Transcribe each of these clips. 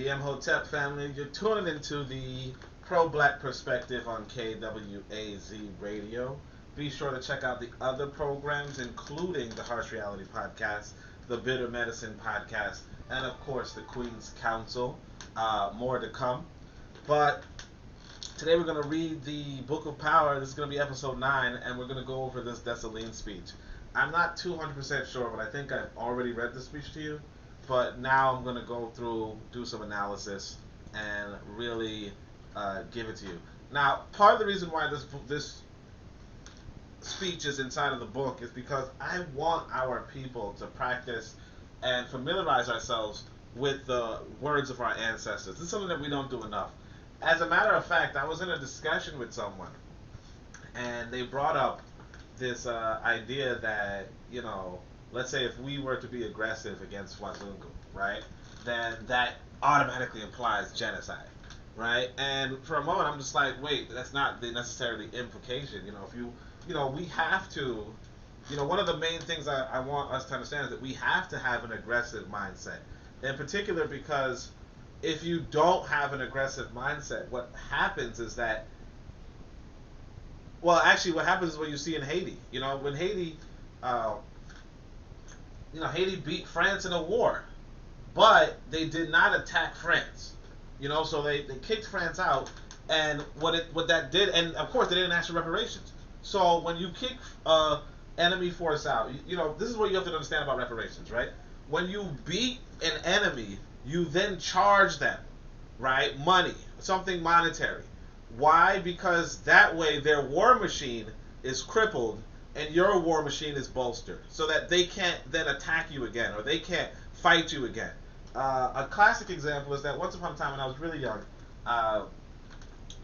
Hotep family, you're tuning into the pro-black perspective on KWAZ Radio. Be sure to check out the other programs, including the Harsh Reality Podcast, the Bitter Medicine Podcast, and of course the Queen's Council. More to come. But today we're going to read the Book of Power. This is going to be episode 9, and we're going to go over this Dessalines speech. I'm not 200% sure, but I think I've already read the speech to you. But now I'm going to go through, do some analysis, and really give it to you. Now, part of the reason why this speech is inside of the book is because I want our people to practice and familiarize ourselves with the words of our ancestors. This is something that we don't do enough. As a matter of fact, I was in a discussion with someone, and they brought up this idea that, you know, let's say if we were to be aggressive against Wazungu, right, then that automatically implies genocide, right? And for a moment, I'm just like, wait, that's not the necessarily implication. You know, if we have to, one of the main things I want us to understand is that we have to have an aggressive mindset. In particular, because if you don't have an aggressive mindset, what happens is that, well, actually, what happens is what you see in Haiti. You know, when Haiti, Haiti beat France in a war, but they did not attack France. You know, so they kicked France out, and what that did, and of course they didn't ask for reparations. So when you kick enemy force out, this is what you have to understand about reparations, right? When you beat an enemy, you then charge them, right? Money, something monetary. Why? Because that way their war machine is crippled and your war machine is bolstered, so that they can't then attack you again, or they can't fight you again. A classic example is that once upon a time when I was really young,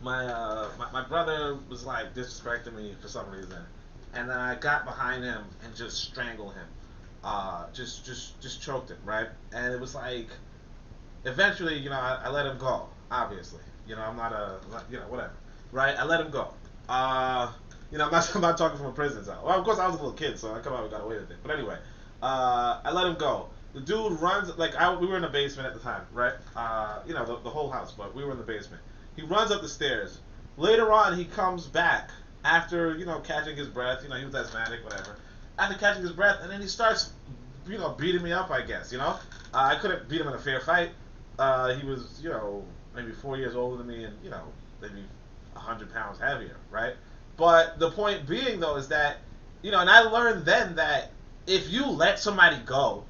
my brother was like disrespecting me for some reason, and then I got behind him and just strangled him, just choked him, right? And it was like, eventually, I let him go. Obviously, I'm not whatever, right? I let him go. I'm not talking from a prison cell. Well, of course, I was a little kid, so I come out and got away with it. But anyway, I let him go. The dude runs, we were in the basement at the time, right? The whole house, but we were in the basement. He runs up the stairs. Later on, he comes back after, catching his breath. He was asthmatic, whatever. After catching his breath, and then he starts, beating me up, I guess, I couldn't beat him in a fair fight. He was, maybe 4 years older than me and, maybe 100 pounds heavier, right? But the point being, though, is that, and I learned then that if you let somebody go,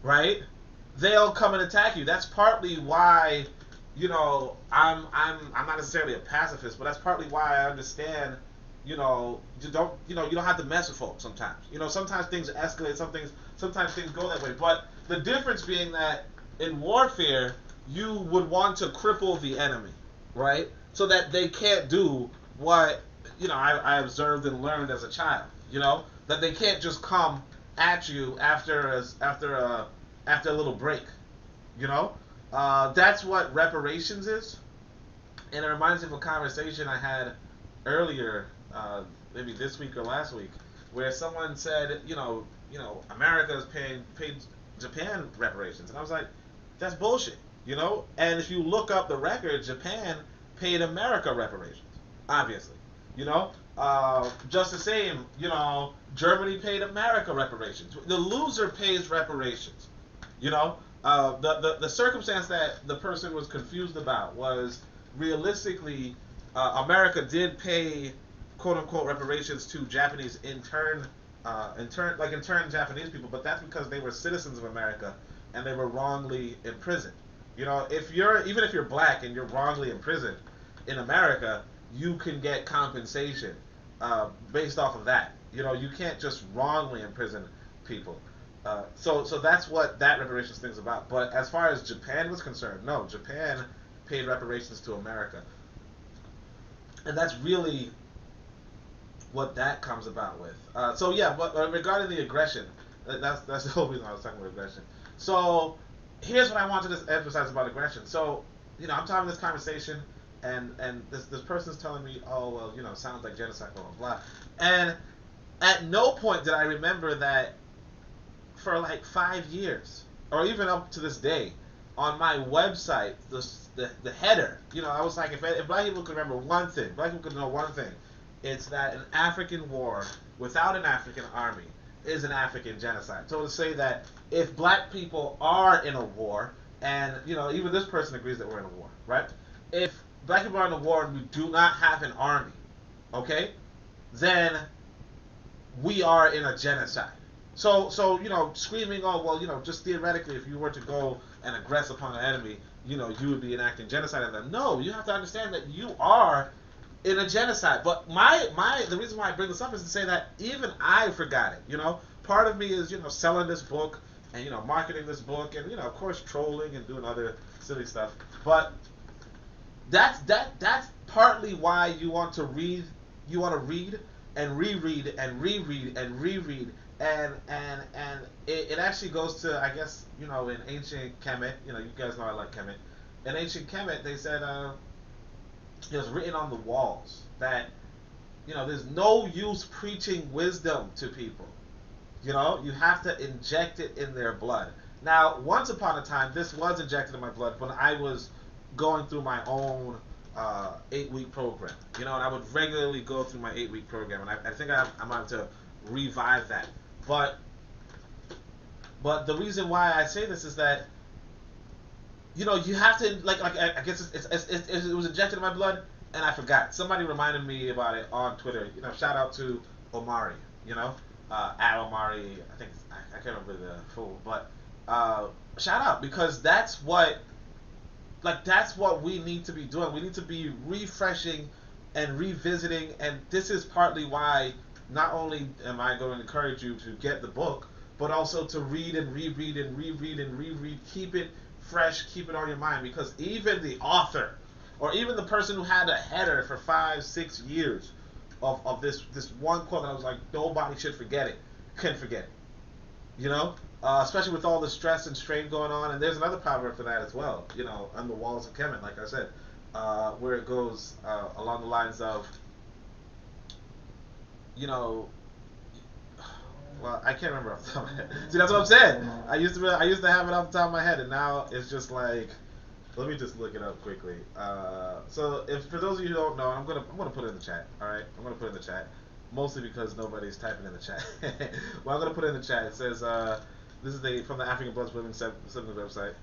right, they'll come and attack you. That's partly why, I'm not necessarily a pacifist, but that's partly why I understand, you don't have to mess with folks sometimes. Sometimes things escalate, sometimes things go that way. But the difference being that in warfare, you would want to cripple the enemy, right? So that they can't do what, I observed and learned as a child, that they can't just come at you after a little break, that's what reparations is. And it reminds me of a conversation I had earlier, maybe this week or last week, where someone said, America's paid Japan reparations, and I was like, that's bullshit, And if you look up the record, Japan paid America reparations, obviously. Just the same, Germany paid America reparations. The loser pays reparations. The circumstance that the person was confused about was, realistically, America did pay quote unquote reparations to Japanese intern Japanese people, but that's because they were citizens of America and they were wrongly imprisoned. Even if you're black and you're wrongly imprisoned in America, you can get compensation based off of that. You can't just wrongly imprison people. So that's what that reparations thing's about. But as far as Japan was concerned, no, Japan paid reparations to America. And that's really what that comes about with. But regarding the aggression, that's the whole reason I was talking about aggression. So here's what I wanted to emphasize about aggression. So, I'm having this conversation, and this person's telling me, oh, well, sounds like genocide, blah, blah, blah. And at no point did I remember that for like 5 years, or even up to this day, on my website, the header, I was like, if black people could remember one thing, black people could know one thing, it's that an African war without an African army is an African genocide. So to say that if black people are in a war, and even this person agrees that we're in a war, right? If black people are in a war and we do not have an army, okay, then we are in a genocide. So screaming, oh well, just theoretically, if you were to go and aggress upon an enemy, you would be enacting genocide on them. No, you have to understand that you are in a genocide. But the reason why I bring this up is to say that even I forgot it. Part of me is selling this book and marketing this book and of course trolling and doing other silly stuff. But that's partly why you want to read. You want to read and reread and reread and reread. And it actually goes to, I guess, in ancient Kemet, you guys know I like Kemet. In ancient Kemet, they said it was written on the walls that there's no use preaching wisdom to people. You have to inject it in their blood. Now, once upon a time, this was injected in my blood when I was going through my own 8-week program. And I would regularly go through my 8-week program, and I think I'm about to revive that. But the reason why I say this is that you have to I guess it was injected in my blood and I forgot. Somebody reminded me about it on Twitter. Shout out to Omari. At Omari. I can't remember the full, but shout out, because that's what we need to be doing. We need to be refreshing and revisiting, and this is partly why. Not only am I going to encourage you to get the book, but also to read and reread and reread and reread. Keep it fresh, keep it on your mind, because even the author, or even the person who had a header for 5-6 years of this one quote that I was like, nobody should forget it, couldn't forget it. Especially with all the stress and strain going on. And there's another proverb for that as well, on the walls of Kemet, like I said, where it goes along the lines of, well, I can't remember off the top of my head. See, that's what I'm saying. I used to have it off the top of my head, and now it's just like, let me just look it up quickly. So, for those of you who don't know, I'm gonna put it in the chat. All right, I'm gonna put it in the chat, mostly because nobody's typing in the chat. Well, I'm gonna put it in the chat. It says, this is from the African Blood Living Siblings website.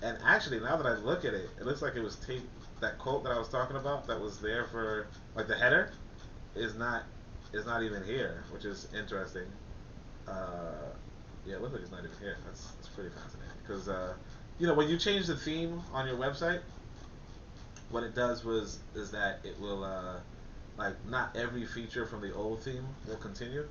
And actually, now that I look at it, it looks like it was taped. That quote that I was talking about, that was there for the header, is not even here, which is interesting. Yeah, it looks like it's not even here. That's pretty fascinating, because when you change the theme on your website, what it does is that it will not every feature from the old theme will continue.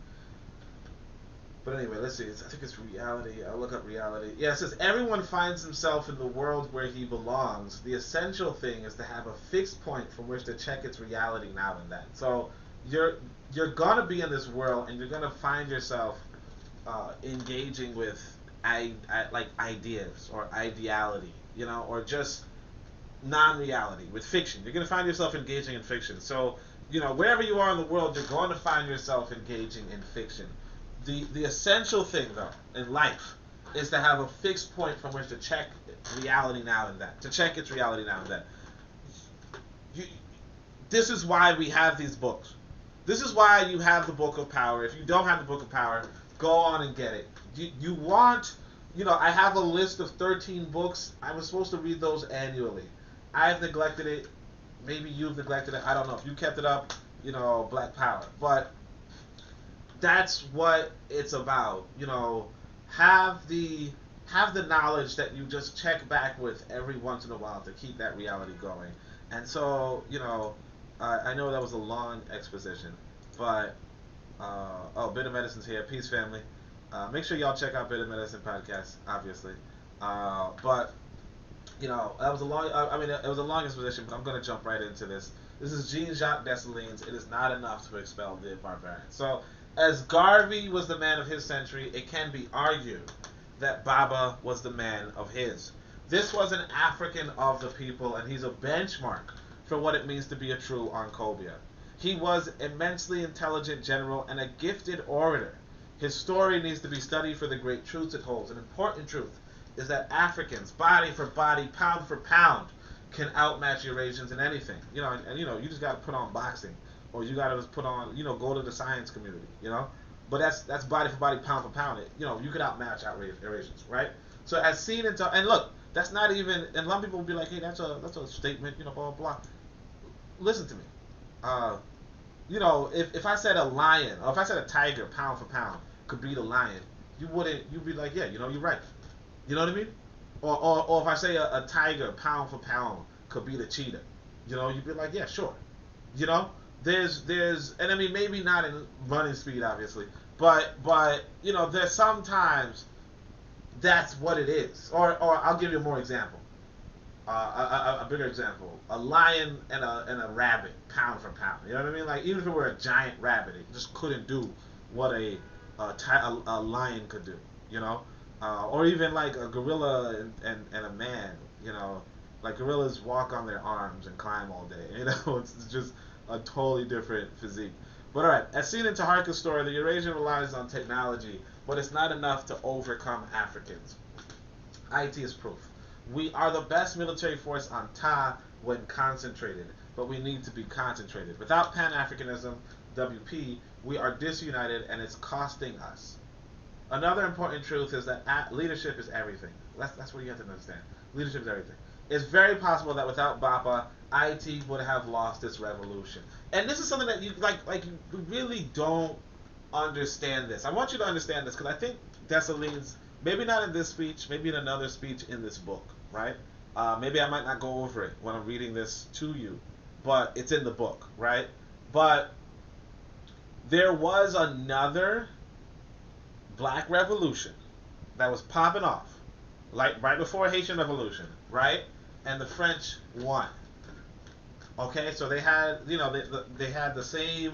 But anyway, let's see. I think it's reality. I'll look up reality. Yeah, it says everyone finds himself in the world where he belongs. The essential thing is to have a fixed point from which to check its reality now and then. So you're gonna be in this world, and you're gonna find yourself engaging with ideas or ideality, or just non-reality with fiction. You're gonna find yourself engaging in fiction. So wherever you are in the world, you're going to find yourself engaging in fiction. The essential thing, though, in life is to have a fixed point from which to check reality now and then. To check its reality now and then. This is why we have these books. This is why you have the Book of Power. If you don't have the Book of Power, go on and get it. You want, I have a list of 13 books. I was supposed to read those annually. I've neglected it. Maybe you've neglected it. I don't know. If you kept it up, Black Power. But that's what it's about. Have the knowledge that you just check back with every once in a while to keep that reality going. And so, I know that was a long exposition, but Bit of Medicine's here. Peace, family. Make sure y'all check out Bit of Medicine podcast, obviously. But that was a long. It was a long exposition, but I'm gonna jump right into this. This is Jean-Jacques Dessalines. It is not enough to expel the barbarians. So, as Garvey was the man of his century, it can be argued that Baba was the man of his. This was an African of the people, and he's a benchmark for what it means to be a true Oncobia. He was immensely intelligent general and a gifted orator. His story needs to be studied for the great truths it holds. An important truth is that Africans, body for body, pound for pound, can outmatch Eurasians in anything. And you just got to put on boxing, or you got to put on, go to the science community. But that's body for body, pound for pound. You could outmatch Eurasians, right? So as seen into, and look, that's not even, and a lot of people will be like, hey, that's a statement, blah blah blah. Listen to me. If I said a lion, or if I said a tiger, pound for pound, could beat a lion, you'd be like, yeah, you're right. You know what I mean? Or if I say a tiger, pound for pound, could beat a cheetah, you'd be like, yeah, sure. There's, and I mean, maybe not in running speed, obviously, but there's sometimes that's what it is. Or I'll give you a more example. A bigger example: a lion and a rabbit, pound for pound. You know what I mean? Like, even if it were a giant rabbit, it just couldn't do what a lion could do. Or even like a gorilla and a man. Like gorillas walk on their arms and climb all day. It's just a totally different physique. But alright, as seen in Taharka's story, the Eurasian relies on technology, but it's not enough to overcome Africans. IT is proof. We are the best military force on Ptah when concentrated, but we need to be concentrated. Without Pan-Africanism, WP, we are disunited and it's costing us. Another important truth is that leadership is everything. That's what you have to understand. Leadership is everything. It's very possible that without Bapa, IT would have lost its revolution. And this is something that you you really don't understand this. I want you to understand this because I think Dessalines, maybe not in this speech, maybe in another speech in this book, right? Maybe I might not go over it when I'm reading this to you, but it's in the book, right? But there was another black revolution that was popping off, like right before Haitian Revolution, right? And the French won. Okay, so they had, they had the same,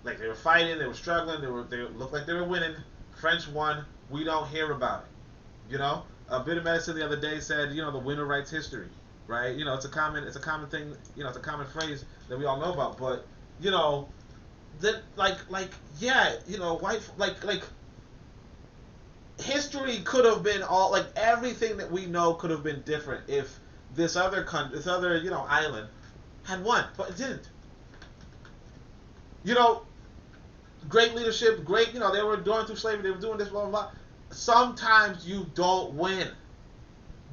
like they were fighting, they were struggling, they looked like they were winning. French won. We don't hear about it. A bit of medicine the other day said, the winner writes history, right? It's a common thing. It's a common phrase that we all know about. But that white history could have been all, like, everything that we know could have been different if this other country, this other island had won, but it didn't. Great leadership, great. They were going through slavery, they were doing this, blah blah blah. Sometimes you don't win,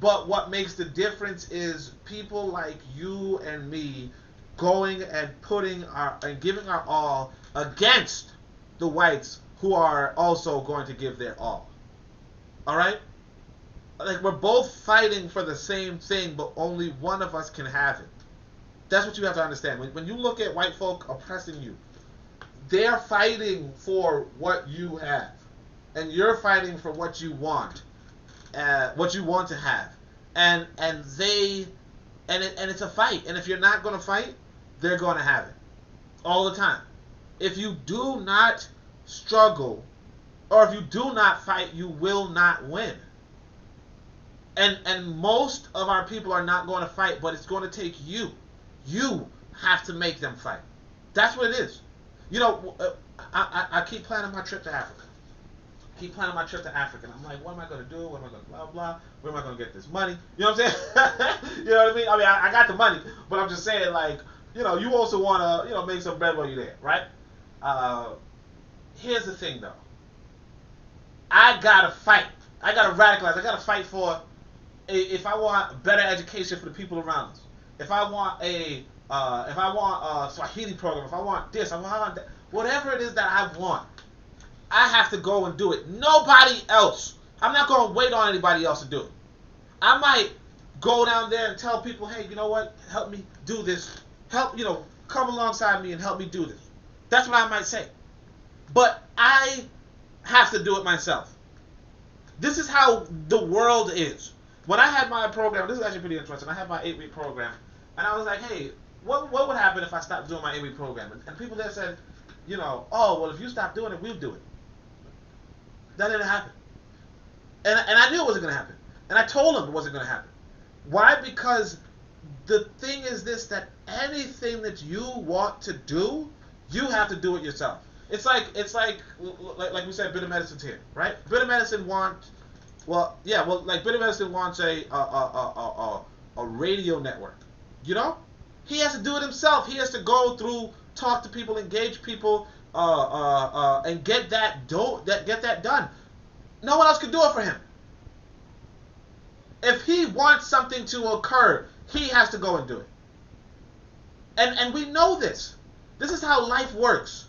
but what makes the difference is people like you and me going and giving our all against the whites who are also going to give their all. All right? Like, we're both fighting for the same thing, but only one of us can have it. That's what you have to understand. When you look at white folk oppressing you, they're fighting for what you have, and you're fighting for what you want to have, and it's a fight. And if you're not going to fight, they're going to have it all the time. If you do not struggle, or if you do not fight, you will not win. And most of our people are not going to fight, but it's going to take you. You have to make them fight. That's what it is. I keep planning my trip to Africa. And I'm like, what am I going to do? What am I going to blah, blah? Where am I going to get this money? You know what I'm saying? You know what I mean? I mean, I got the money, but I'm just saying, like, you also want to, make some bread while you're there, right? Here's the thing, though. I got to fight. I got to radicalize. I got to fight for, if I want better education for the people around us. If I want a Swahili program, if I want this, I want that, whatever it is that I want, I have to go and do it. Nobody else. I'm not going to wait on anybody else to do it. I might go down there and tell people, hey, you know what? Help me do this. Help, come alongside me and help me do this. That's what I might say. But I have to do it myself. This is how the world is. When I had my program, this is actually pretty interesting. I had my 8-week program, and I was like, hey, what would happen if I stopped doing my 8-week program? And people there said, oh, well, if you stop doing it, we'll do it. That didn't happen. And I knew it wasn't going to happen. And I told them it wasn't going to happen. Why? Because the thing is this, that anything that you want to do, you have to do it yourself. It's like we said, bitter medicine's here, right? Bitter medicine want Well, yeah, well, like Billy Madison wants a radio network. You know, he has to do it himself. He has to go through, talk to people, engage people, and get that done. No one else can do it for him. If he wants something to occur, he has to go and do it. And we know this. This is how life works.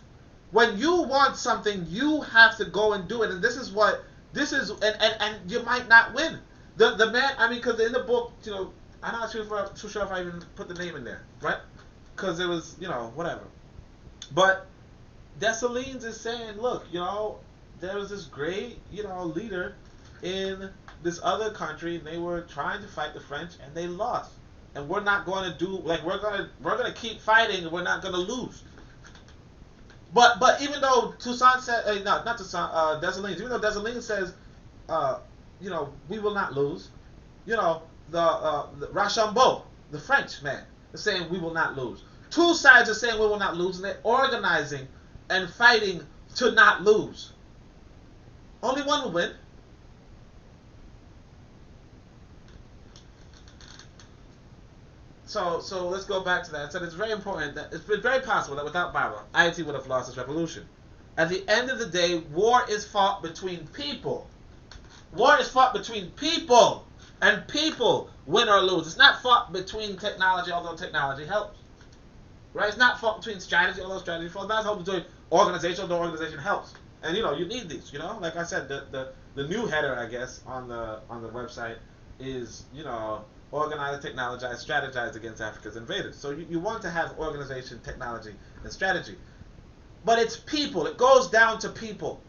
When you want something, you have to go and do it. And and you might not win. The man, I mean, because in the book, you know, I'm not too sure if I even put the name in there, right? Because it was, you know, whatever. But Dessalines is saying, look, you know, there was this great, you know, leader in this other country, and they were trying to fight the French, and they lost. And we're not going to do, like, we're gonna keep fighting, and we're not going to lose. But even though Toussaint said, not Toussaint, Dessalines, even though Dessalines says, you know, we will not lose, you know, the Rochambeau, the French man, is saying we will not lose. Two sides are saying we will not lose, and they're organizing and fighting to not lose. Only one will win. So let's go back to that. I said it's very important that it's very possible that without Bible, Haiti would have lost its revolution. At the end of the day, war is fought between people. War is fought between people, and people win or lose. It's not fought between technology, although technology helps. Right? It's not fought between strategy, although strategy helps. It's not fought between organization, although organization helps. And you know, you need these. You know, like I said, the new header, I guess, on the website is, you know, organize, technologize, strategize against Africa's invaders. So you want to have organization, technology, and strategy. But it's people. It goes down to people.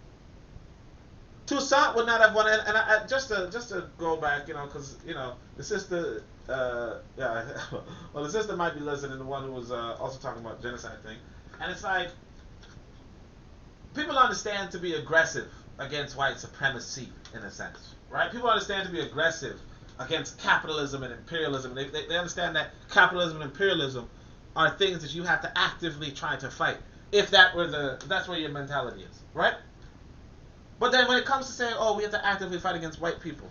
Toussaint would not have won. And I just to go back, you know, because, you know, the sister, yeah, well, the sister might be listening, the one who was also talking about genocide thing. And it's like, people understand to be aggressive against white supremacy, in a sense, right? People understand to be aggressive against capitalism and imperialism. They understand that capitalism and imperialism are things that you have to actively try to fight. If that's where your mentality is, right? But then when it comes to saying, oh, we have to actively fight against white people,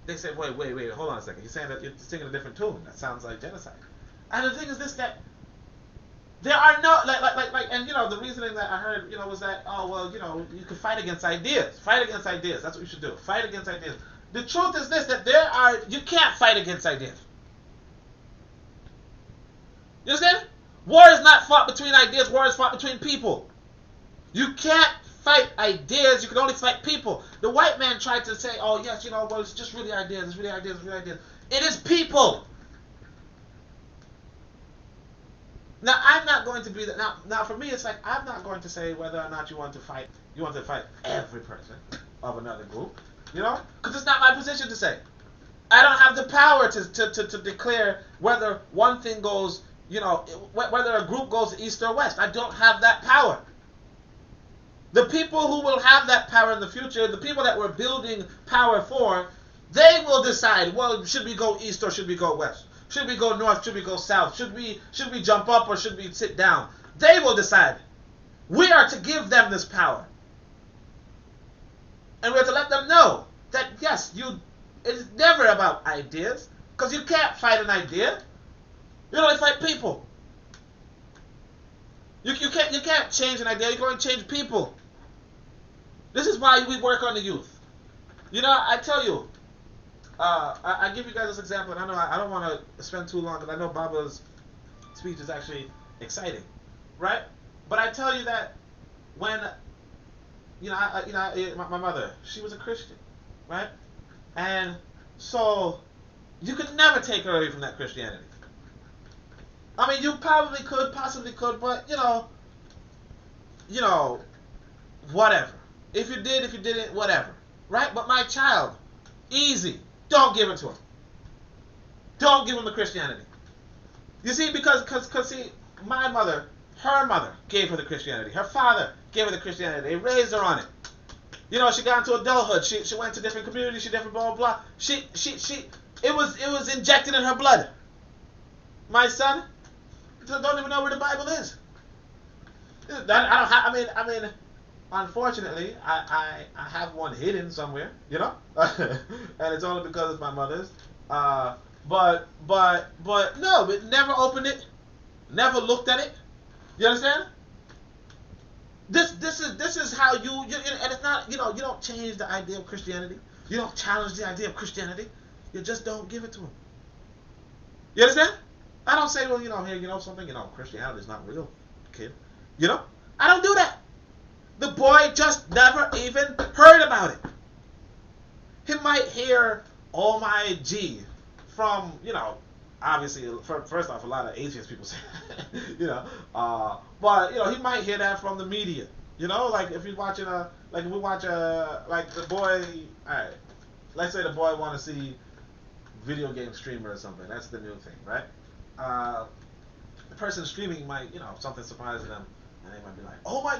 they say, wait, hold on a second. You're saying that you're singing a different tune. That sounds like genocide. And the thing is this, that there are no, and you know, the reasoning that I heard, you know, was that, oh, well, you know, you can fight against ideas. Fight against ideas. That's what you should do. Fight against ideas. The truth is this, that you can't fight against ideas. You understand? War is not fought between ideas. War is fought between people. You can't fight ideas. You can only fight people. The white man tried to say, oh, yes, you know, well, it's just really ideas. It's really ideas. It's really ideas. It is people. Now, I'm not going to be that. Now, for me, it's like, I'm not going to say whether or not you want to fight every person of another group. You know? Because it's not my position to say. I don't have the power to declare whether one thing goes, you know, whether a group goes east or west. I don't have that power. The people who will have that power in the future, the people that we're building power for, they will decide, well, should we go east or should we go west? Should we go north? Should we go south? Should we jump up or should we sit down? They will decide. We are to give them this power. And we have to let them know that, yes, it's never about ideas, because you can't fight an idea. You only fight people. You can't change an idea. You can only change people. This is why we work on the youth. You know, I tell you, I give you guys this example, and I know I don't want to spend too long, because I know Baba's speech is actually exciting, right? But I tell you that when, my mother, she was a Christian, right? And so you could never take her away from that Christianity. I mean, you possibly could, but you know, whatever. If you did, if you didn't, whatever, right? But my child, easy. Don't give it to him. Don't give him the Christianity. You see, because see, my mother, her mother gave her the Christianity. Her father gave her the Christianity. They raised her on it. You know, she got into adulthood. She went to different communities. She different blah blah blah. It was injected in her blood. My son don't even know where the Bible is. Unfortunately, I have one hidden somewhere, and it's only because it's my mother's. Uh, but no, but never opened it, never looked at it. You understand? This is how you and it's not, you don't change the idea of Christianity. You don't challenge the idea of Christianity. You just don't give it to them. You understand? I don't say, well, here, something, Christianity is not real, kid. I don't do that. The boy just never even heard about it. He might hear "Oh my G" from, obviously, first off, a lot of atheist people say that, but, he might hear that from the media. Like if you're watching like if we watch like the boy, alright, let's say the boy want to see video game streamer or something. That's the new thing, right? The person streaming might, something surprises them, and they might be like, "Oh my,"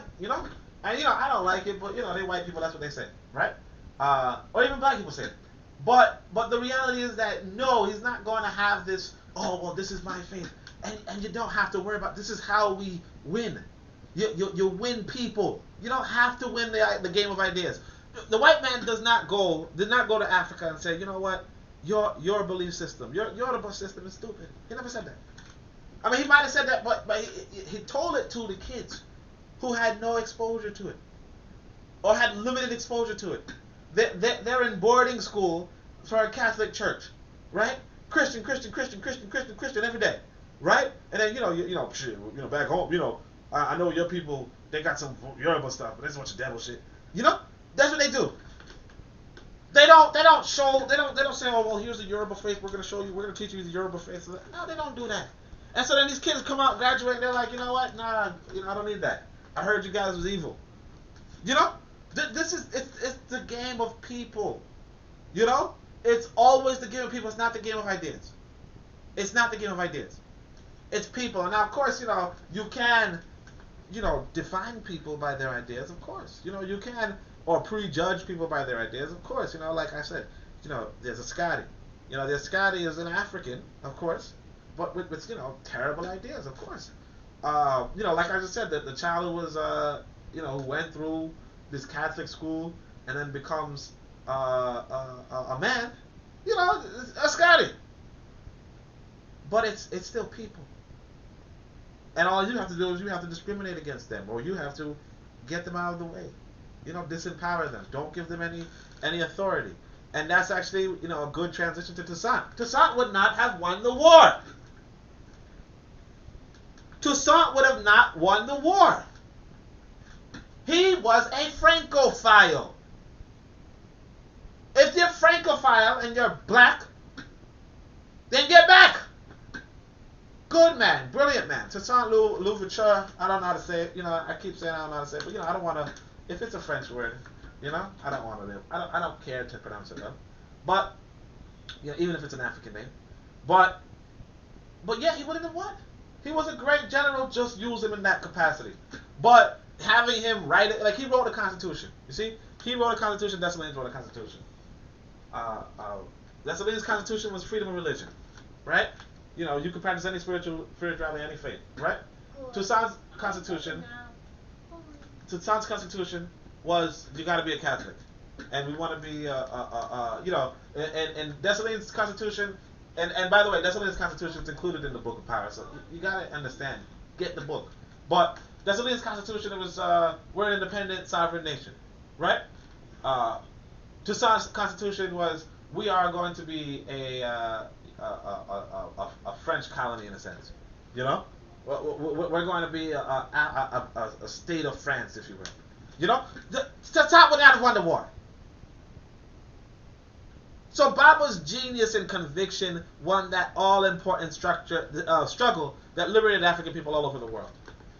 and I don't like it, but they white people, that's what they say, right? Or even black people say it. But the reality is that no, he's not going to have this. Oh well, this is my faith, and you don't have to worry about. This is how we win. You win people. You don't have to win the game of ideas. The white man did not go to Africa and say, you know what, your belief system, your belief system is stupid. He never said that. I mean, he might have said that, but he told it to the kids who had no exposure to it or had limited exposure to it. They're in boarding school for a Catholic church, right? Christian every day, right? And then back home, I know your people, they got some Yoruba stuff, but this is a bunch of devil shit. That's what they do. They don't say, oh well, here's the Yoruba faith. We're gonna teach you the Yoruba faith. No, they don't do that. And so then these kids come out, graduate, and they're like, you know what? Nah, I don't need that. I heard you guys was evil. This is it's the game of people. It's always the game of people. It's not the game of ideas. It's not the game of ideas. It's people. And now, of course, you can, define people by their ideas. Of course, you can, or prejudge people by their ideas. Of course, like I said, there's a Scotty. The Scotty is an African, of course, but with terrible ideas, of course. Like I just said, that the child who was who went through this Catholic school and then becomes a man, a Scotty. But it's still people. And all you have to do is you have to discriminate against them, or you have to get them out of the way. Disempower them. Don't give them any authority. And that's actually, a good transition to Toussaint. Toussaint would not have won the war. Toussaint would have not won the war. He was a Francophile. If you're Francophile and you're black, then get back. Good man, brilliant man. Toussaint Louverture, I don't know how to say it. I keep saying I don't know how to say it, but I don't want to. If it's a French word, I don't want to live. I don't care to pronounce it though. But even if it's an African name, but yeah, he wouldn't have won. He was a great general. Just use him in that capacity. But having him write it, like he wrote a constitution. You see, he wrote a constitution. Dessalines wrote a constitution. Dessalines' constitution was freedom of religion, right? You can practice any spirituality, any faith, right? Toussaint's constitution was you got to be a Catholic, and we want to be and Dessalines' constitution, and by the way, Dessalines' constitution is included in the Book of Power, so you got to understand, get the book. But Dessalines' constitution, it was we're an independent sovereign nation, right? Toussaint's constitution was we are going to be a French colony in a sense, we're going to be a state of France, if you will. Toussaint would not have won the war. So Baba's genius and conviction won that all-important struggle that liberated African people all over the world.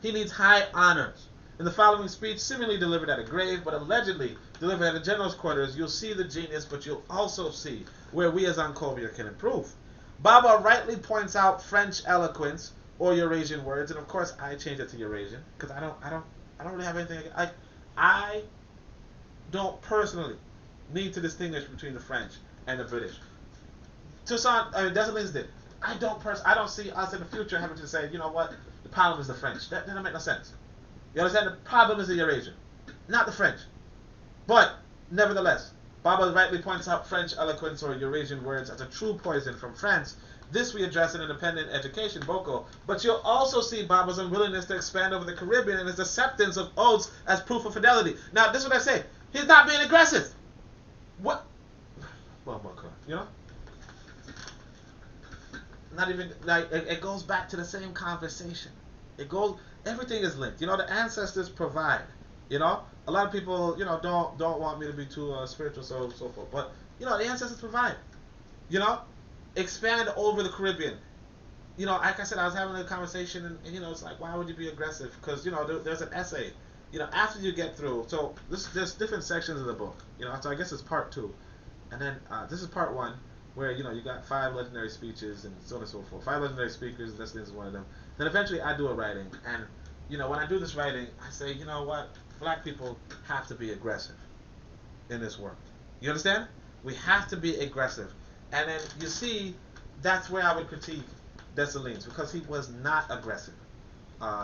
He needs high honors. In the following speech, seemingly delivered at a grave, but allegedly delivered at a general's quarters, you'll see the genius, but you'll also see where we as Sankofa can improve. Baba rightly points out French eloquence or Eurasian words, and of course I change it to Eurasian because I don't really have anything. I don't personally need to distinguish between the French and the British. Dessalines did. I don't see us in the future having to say, you know what, the problem is the French. That doesn't make no sense. You understand? The problem is the Eurasian. not the French. But, nevertheless, Baba rightly points out French eloquence or Eurasian words as a true poison from France. This we address in independent education, Boko. But you'll also see Baba's unwillingness to expand over the Caribbean and his acceptance of oaths as proof of fidelity. Now, this is what I say. He's not being aggressive. What? Well, Boko, you know? Not even, like, it goes back to the same conversation. Everything is linked. You know, the ancestors provide. You know? A lot of people, you know, don't want me to be too spiritual, so forth. But, you know, the ancestors provide. You know? Expand over the Caribbean. You know, like I said, I was having a conversation, and you know, it's like, why would you be aggressive? Because, you know, there's an essay. You know, after you get through, so there's different sections of the book. You know, so I guess it's part 2. And then this is part 1, where, you know, you got 5 legendary speeches and so on and so forth. 5 legendary speakers, this is one of them. Then eventually I do a writing. And, you know, when I do this writing, I say, you know what? Black people have to be aggressive in this work. You understand? We have to be aggressive. And then you see, that's where I would critique Dessalines, because he was not aggressive.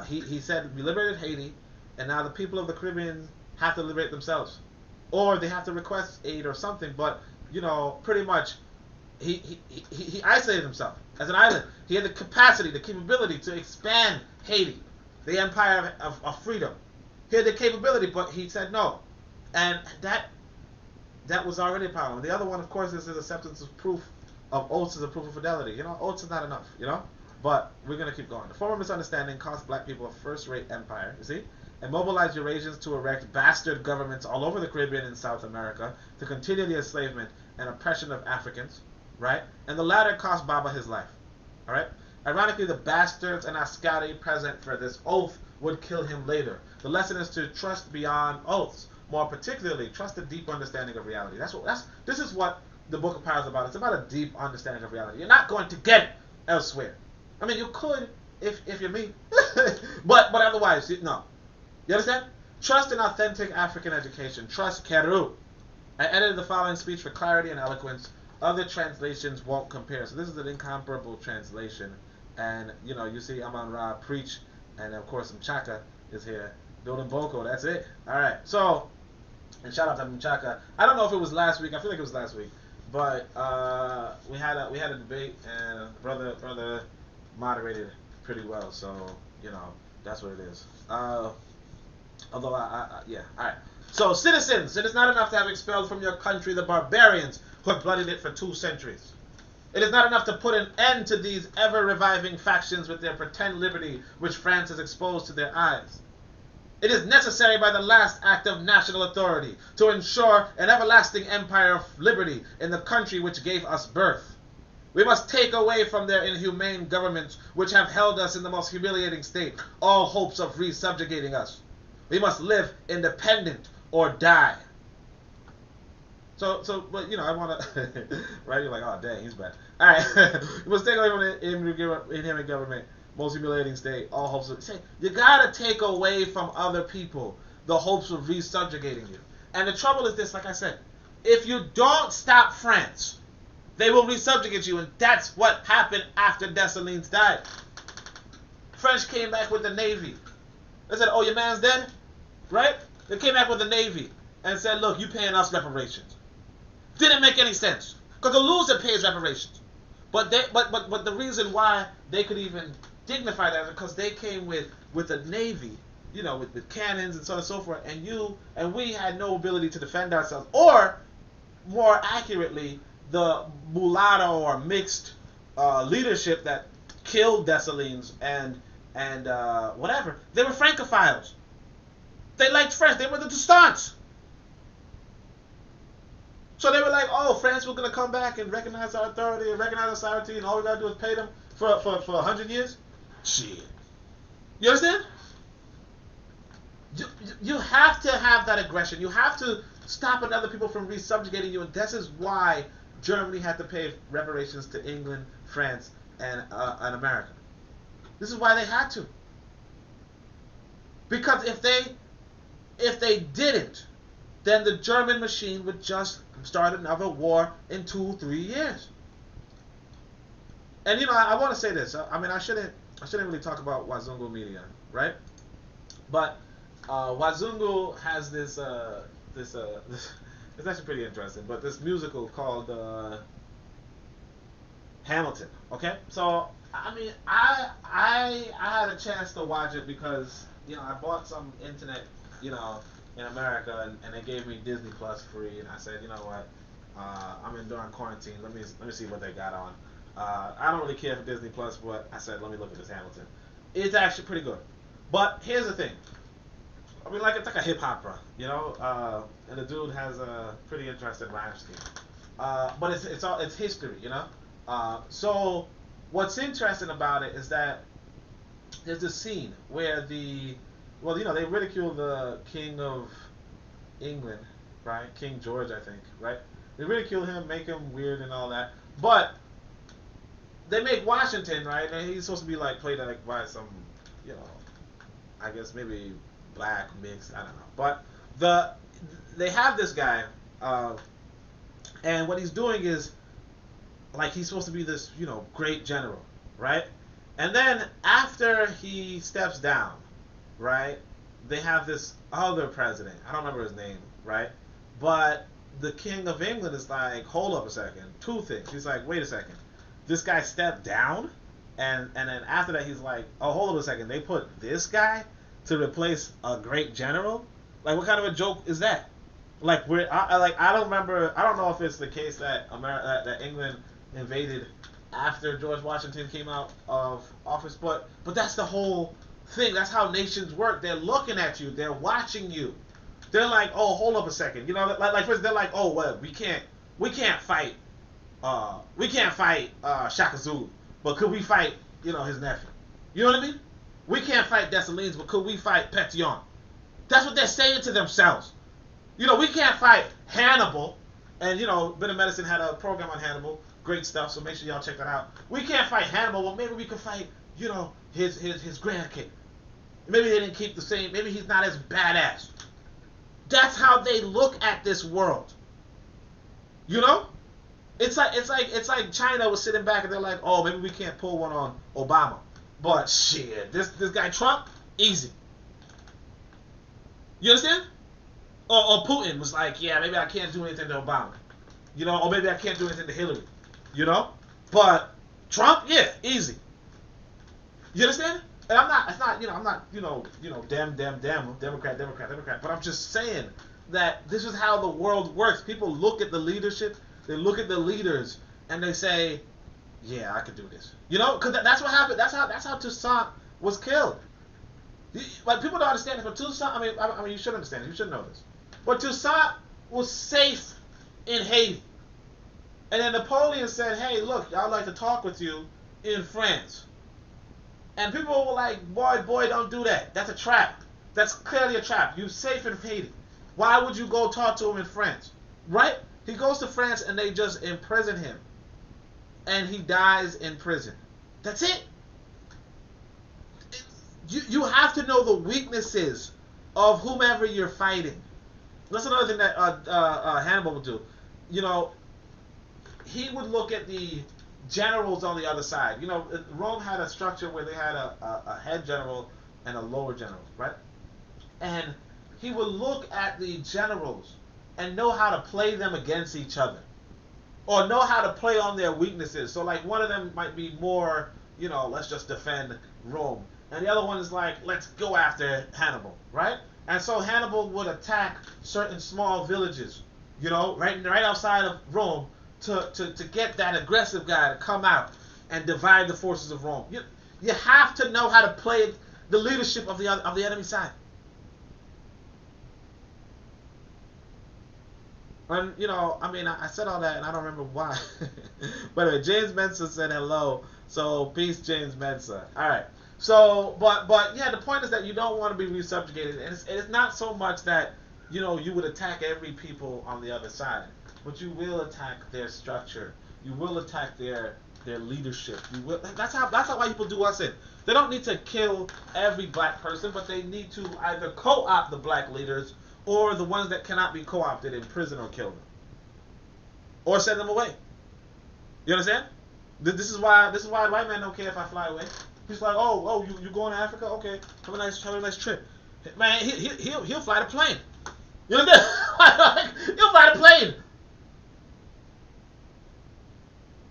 He said we liberated Haiti, and now the people of the Caribbean have to liberate themselves, or they have to request aid or something. But, you know, pretty much he isolated himself as an island. He had the capacity, the capability to expand Haiti, the empire of freedom. He had the capability, but he said no, and that was already a problem. The other one, of course, is his acceptance of proof of oaths as a proof of fidelity. You know, oaths is not enough, you know? But we're going to keep going. The former misunderstanding cost black people a first-rate empire, you see? And mobilized Eurasians to erect bastard governments all over the Caribbean and South America to continue the enslavement and oppression of Africans, right? And the latter cost Baba his life, all right? Ironically, the bastards and Ascari present for this oath would kill him later. The lesson is to trust beyond oaths. More particularly, trust a deep understanding of reality. This is what the Book of Power is about. It's about a deep understanding of reality. You're not going to get it elsewhere. I mean, you could if you're me, but otherwise, no. You understand? Trust in authentic African education. Trust Keru. I edited the following speech for clarity and eloquence. Other translations won't compare. So this is an incomparable translation. And, you know, you see Aman Ra preach, and of course Mchaka is here building Boko. That's it. All right. So, and shout out to Mchaka. I don't know if it was last week. I feel like it was last week. But we had a debate, and brother moderated pretty well. So, you know, that's what it is. Although yeah. All right. So, citizens, it is not enough to have expelled from your country the barbarians who have bloodied it for 2 centuries. It is not enough to put an end to these ever-reviving factions with their pretend liberty which France has exposed to their eyes. It is necessary by the last act of national authority to ensure an everlasting empire of liberty in the country which gave us birth. We must take away from their inhumane governments which have held us in the most humiliating state all hopes of resubjugating us. We must live independent or die. So, but you know, I want to, right? You're like, oh, dang, he's bad. All right, we must take away from the inhuman government, most humiliating state, all hopes of. Say, you gotta take away from other people the hopes of resubjugating you. And the trouble is this, like I said, if you don't stop France, they will resubjugate you, and that's what happened after Dessalines died. French came back with the navy. They said, oh, your man's dead, right? They came back with the navy and said, look, you paying us reparations. Didn't make any sense, because the loser pays reparations. But the reason why they could even dignify that is because they came with a navy, you know, with cannons and so on and so forth, and we had no ability to defend ourselves, or more accurately, the mulatto or mixed leadership that killed Dessalines and whatever. They were Francophiles. They liked French. They were the Toustants. So they were like, oh, France was going to come back and recognize our authority and recognize our sovereignty, and all we got to do is pay them for 100 years? Shit. You understand? You have to have that aggression. You have to stop other people from resubjugating you, and this is why Germany had to pay reparations to England, France, and America. This is why they had to. Because if they didn't, then the German machine would just start another war in 2-3 years. And you know, I want to say this. I mean, I shouldn't really talk about Wazungu media, right? But Wazungu has this it's actually pretty interesting, but this musical called Hamilton. Okay, so I mean, I had a chance to watch it because I bought some internet, you know, in America, and they gave me Disney Plus free, and I said, you know what, I'm in during quarantine. Let me see what they got on. I don't really care for Disney Plus, but I said, let me look at this Hamilton. It's actually pretty good. But here's the thing. I mean, like it's like a hip opera, and the dude has a pretty interesting rhyme scheme. But it's history, So what's interesting about it is that there's a scene where they ridicule the King of England, right? King George, I think, right? They ridicule him, make him weird and all that, but they make Washington, right? And he's supposed to be like played like by some, you know, I guess maybe black mixed, I don't know. But they have this guy, and what he's doing is like he's supposed to be this, great general, right? And then after he steps down, right? They have this other president. I don't remember his name, right? But the King of England is like, hold up a second, two things. He's like, wait a second, this guy stepped down, and then after that he's like, oh, hold up a second, they put this guy to replace a great general? Like, what kind of a joke is that? Like, I don't remember. I don't know if it's the case that that England invaded after George Washington came out of office, but that's the whole thing. That's how nations work. They're looking at you. They're watching you. They're like, oh, hold up a second. Like first they're like, oh, well, we can't fight. We can't fight Shaka Zulu, but could we fight, his nephew? You know what I mean? We can't fight Dessalines, but could we fight Pétion? That's what they're saying to themselves. We can't fight Hannibal, and Bit of Medicine had a program on Hannibal, great stuff. So make sure y'all check that out. We can't fight Hannibal, well maybe we could fight, his grandkid. Maybe they didn't keep the same. Maybe he's not as badass. That's how they look at this world. It's like China was sitting back and they're like, oh, maybe we can't pull one on Obama, but shit, this guy Trump, easy. You understand? Or Putin was like, yeah, maybe I can't do anything to Obama, or maybe I can't do anything to Hillary, but Trump, yeah, easy. You understand? And I'm not, Democrat, but I'm just saying that this is how the world works. People look at the leadership, they look at the leaders, and they say, yeah, I could do this. Because that's what happened. That's how Toussaint was killed. Like, people don't understand this, but Toussaint, I mean, you should understand it. You should know this. But Toussaint was safe in Haiti. And then Napoleon said, hey, look, I'd like to talk with you in France. And people were like, boy, don't do that. That's a trap. That's clearly a trap. You're safe in Haiti. Why would you go talk to him in France? Right? He goes to France and they just imprison him. And he dies in prison. That's it. You have to know the weaknesses of whomever you're fighting. That's another thing that Hannibal would do. He would look at the generals on the other side. Rome had a structure where they had a head general and a lower general, right? And he would look at the generals and know how to play them against each other, or know how to play on their weaknesses. So like one of them might be more, let's just defend Rome, and the other one is like, let's go after Hannibal, right? And so Hannibal would attack certain small villages, right outside of Rome, to get that aggressive guy to come out and divide the forces of Rome. You have to know how to play the leadership of the enemy side. And I said all that and I don't remember why. But anyway, James Mensa said hello. So peace, James Mensa. All right. So, but yeah, the point is that you don't want to be resubjugated, and it's not so much that you would attack every people on the other side, but you will attack their structure. You will attack their leadership. You will. That's how white people do us in. They don't need to kill every black person, but they need to either co-opt the black leaders or the ones that cannot be co-opted in prison or kill them, or send them away. You understand? This is why white men don't care if I fly away. He's like, oh, you going to Africa? Okay, have a nice trip. Man, he'll fly the plane. You know what I'm saying? He'll fly the plane.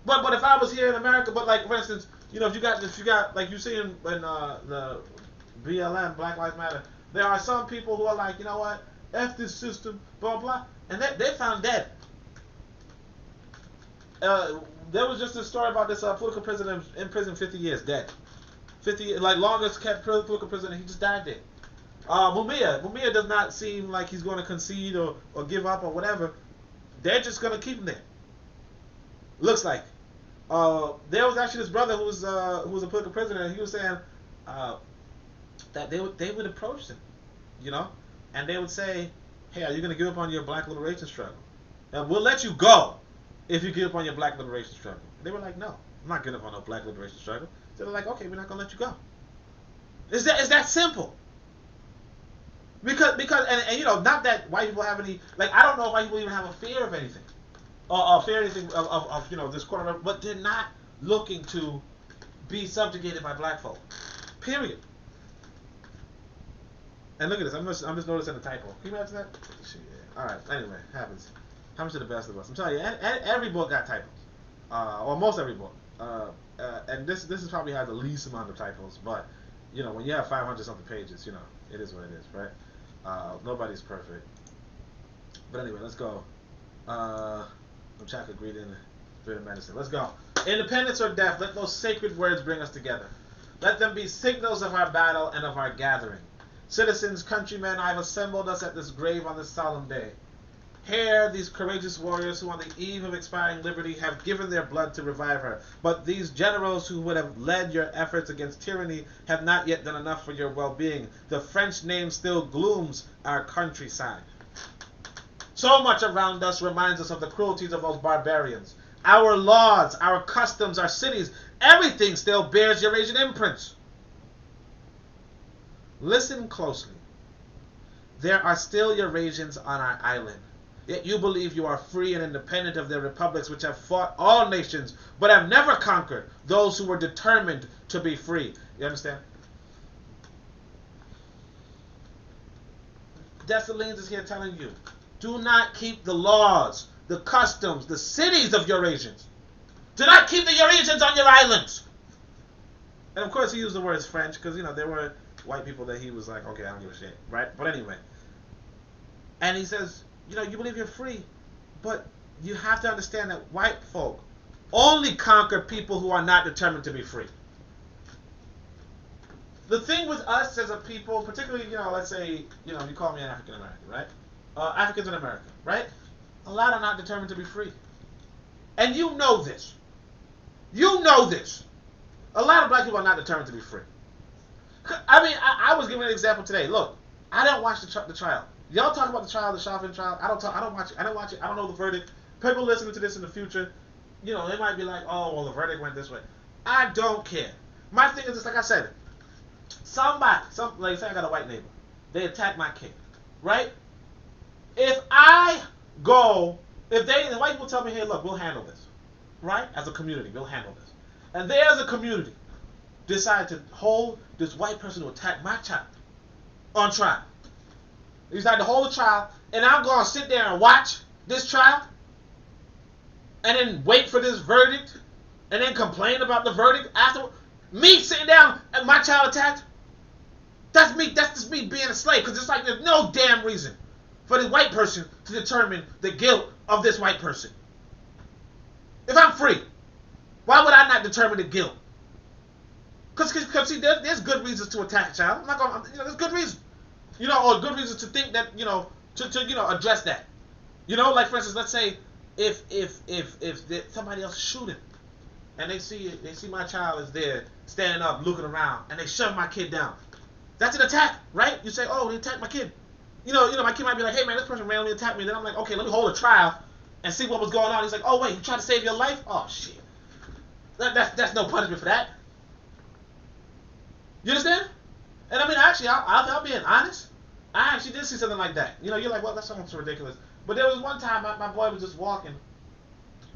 But if I was here in America, but like for instance, you know, if you got like you see in the BLM, Black Lives Matter, there are some people who are like, you know what, F this system, blah blah, and they found dead. There was just a story about this political prisoner in prison 50 years, dead. 50, like longest kept political prisoner, he just died there. Mumia does not seem like he's going to concede or give up or whatever. They're just going to keep him there. Looks like. There was actually this brother who was a political prisoner, and he was saying that they would approach him, you know, and they would say, "Hey, are you going to give up on your black liberation struggle? And we'll let you go if you give up on your black liberation struggle." And they were like, "No, I'm not giving up on no black liberation struggle." So they're like, "Okay, we're not going to let you go." It's that simple. Because and you know, not that white people have any, like, I don't know if white people even have a fear of anything. Or fear anything of you know, this corner, but they're not looking to be subjugated by black folk. Period. And look at this. I'm just noticing the typo. Can you imagine that? Shit. All right. Anyway, happens to the best of us. I'm telling you, every book got typos, or most every book. And this is probably has the least amount of typos. But you know, when you have 500 something pages, you know, it is what it is, right? Nobody's perfect. But anyway, let's go. Chocolate greed in bit of medicine. Let's go. Independence or death, let those sacred words bring us together. Let them be signals of our battle and of our gathering. Citizens, countrymen, I have assembled us at this grave on this solemn day. Here, these courageous warriors who on the eve of expiring liberty have given their blood to revive her. But these generals who would have led your efforts against tyranny have not yet done enough for your well-being. The French name still glooms our countryside. So much around us reminds us of the cruelties of those barbarians. Our laws, our customs, our cities, everything still bears Eurasian imprints. Listen closely. There are still Eurasians on our island. Yet you believe you are free and independent of their republics which have fought all nations, but have never conquered those who were determined to be free. You understand? Dessalines is here telling you, do not keep the laws, the customs, the cities of Eurasians. Do not keep the Eurasians on your islands. And of course he used the words French because, you know, there were white people that he was like, okay, I don't give a shit, right? But anyway. And he says, you know, you believe you're free, but you have to understand that white folk only conquer people who are not determined to be free. The thing with us as a people, particularly, you know, let's say, you know, you call me an African American, right? Africans in America, right? A lot are not determined to be free. And you know this. You know this. A lot of black people are not determined to be free. I mean, I was giving an example today. Look, I don't watch the trial. Y'all talk about the trial, the Chauvin trial. I don't watch it. I don't know the verdict. People listening to this in the future, you know, they might be like, oh, well, the verdict went this way. I don't care. My thing is just like I said. Like say I got a white neighbor. They attack my kid, right? If the white people tell me, hey, look, we'll handle this, right? As a community, we'll handle this. And they, as a community, decide to hold this white person who attacked my child on trial. They decide to hold a trial, and I'm going to sit there and watch this trial, and then wait for this verdict, and then complain about the verdict afterward. Me sitting down and my child attacked, that's just me being a slave, because it's like there's no damn reason for the white person to determine the guilt of this white person. If I'm free, why would I not determine the guilt? Because see, there's good reasons to attack a child. I'm not going, you know, there's good reasons, you know, or good reasons to think that, you know, to address that. You know, like for instance, let's say if somebody else is shooting, and they see my child is there standing up, looking around, and they shove my kid down. That's an attack, right? You say, oh, they attacked my kid. You know, my kid might be like, hey man, this person randomly attacked me. Then I'm like, okay, let me hold a trial and see what was going on. He's like, oh wait, you tried to save your life? Oh shit. That's no punishment for that. You understand? And I mean, actually, I'll be honest. I actually did see something like that. You know, you're like, well, that sounds ridiculous. But there was one time my boy was just walking,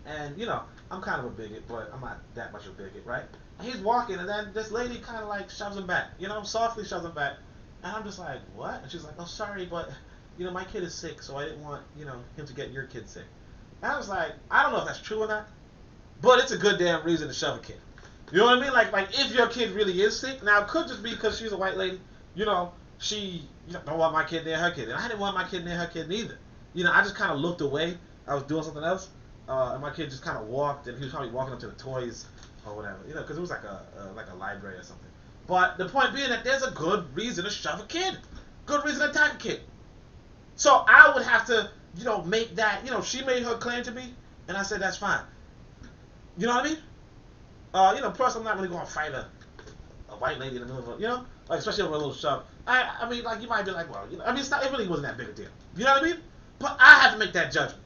and you know, I'm kind of a bigot, but I'm not that much of a bigot, right? And he's walking, and then this lady kind of like shoves him back. You know, softly shoves him back. And I'm just like, what? And she's like, oh, sorry, but, my kid is sick, so I didn't want, him to get your kid sick. And I was like, I don't know if that's true or not, but it's a good damn reason to shove a kid. You know what I mean? Like if your kid really is sick, now it could just be because she's a white lady, she don't want my kid near her kid. And I didn't want my kid near her kid neither. I just kind of looked away. I was doing something else, and my kid just kind of walked, and he was probably walking up to the toys or whatever, because it was like a library or something. But the point being that there's a good reason to shove a kid, good reason to attack a kid. So I would have to, make that, she made her claim to me, and I said that's fine. You know what I mean? Plus I'm not really going to fight a white lady in the middle of a, like especially over a little shove. I mean, like you might be like, well, it really wasn't that big a deal. You know what I mean? But I have to make that judgment.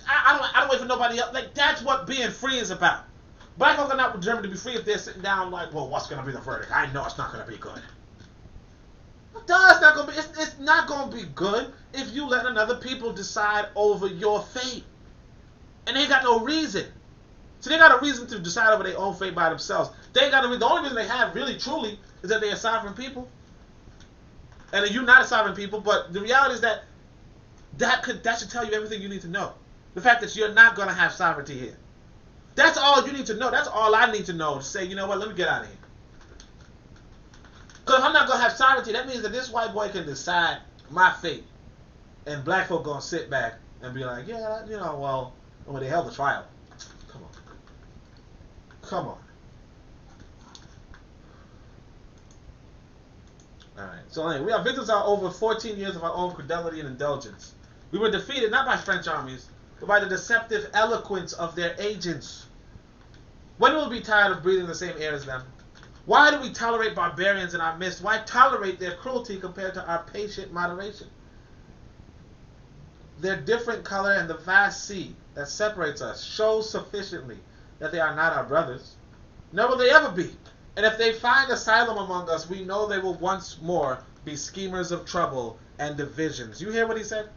I don't wait for nobody else. Like that's what being free is about. Black folk are not determined to be free if they're sitting down like, well, what's going to be the verdict? I know it's not going to be good. It's not going to be. It's not going to be good if you let another people decide over your fate, and they ain't got no reason. So they got a reason to decide over their own fate by themselves. They ain't got the only reason they have really truly is that they're sovereign people, and you're not a sovereign people. But the reality is that should tell you everything you need to know. The fact that you're not going to have sovereignty here. That's all you need to know. That's all I need to know to say, you know what, let me get out of here. Because if I'm not going to have sovereignty, that means that this white boy can decide my fate. And black folk going to sit back and be like, yeah, well, when they held the trial. Come on. Alright, so anyway, we are victims of over 14 years of our own credulity and indulgence. We were defeated not by French armies, but by the deceptive eloquence of their agents. When will we be tired of breathing the same air as them? Why do we tolerate barbarians in our midst? Why tolerate their cruelty compared to our patient moderation? Their different color and the vast sea that separates us shows sufficiently that they are not our brothers. Nor will they ever be. And if they find asylum among us, we know they will once more be schemers of trouble and divisions. You hear what he said?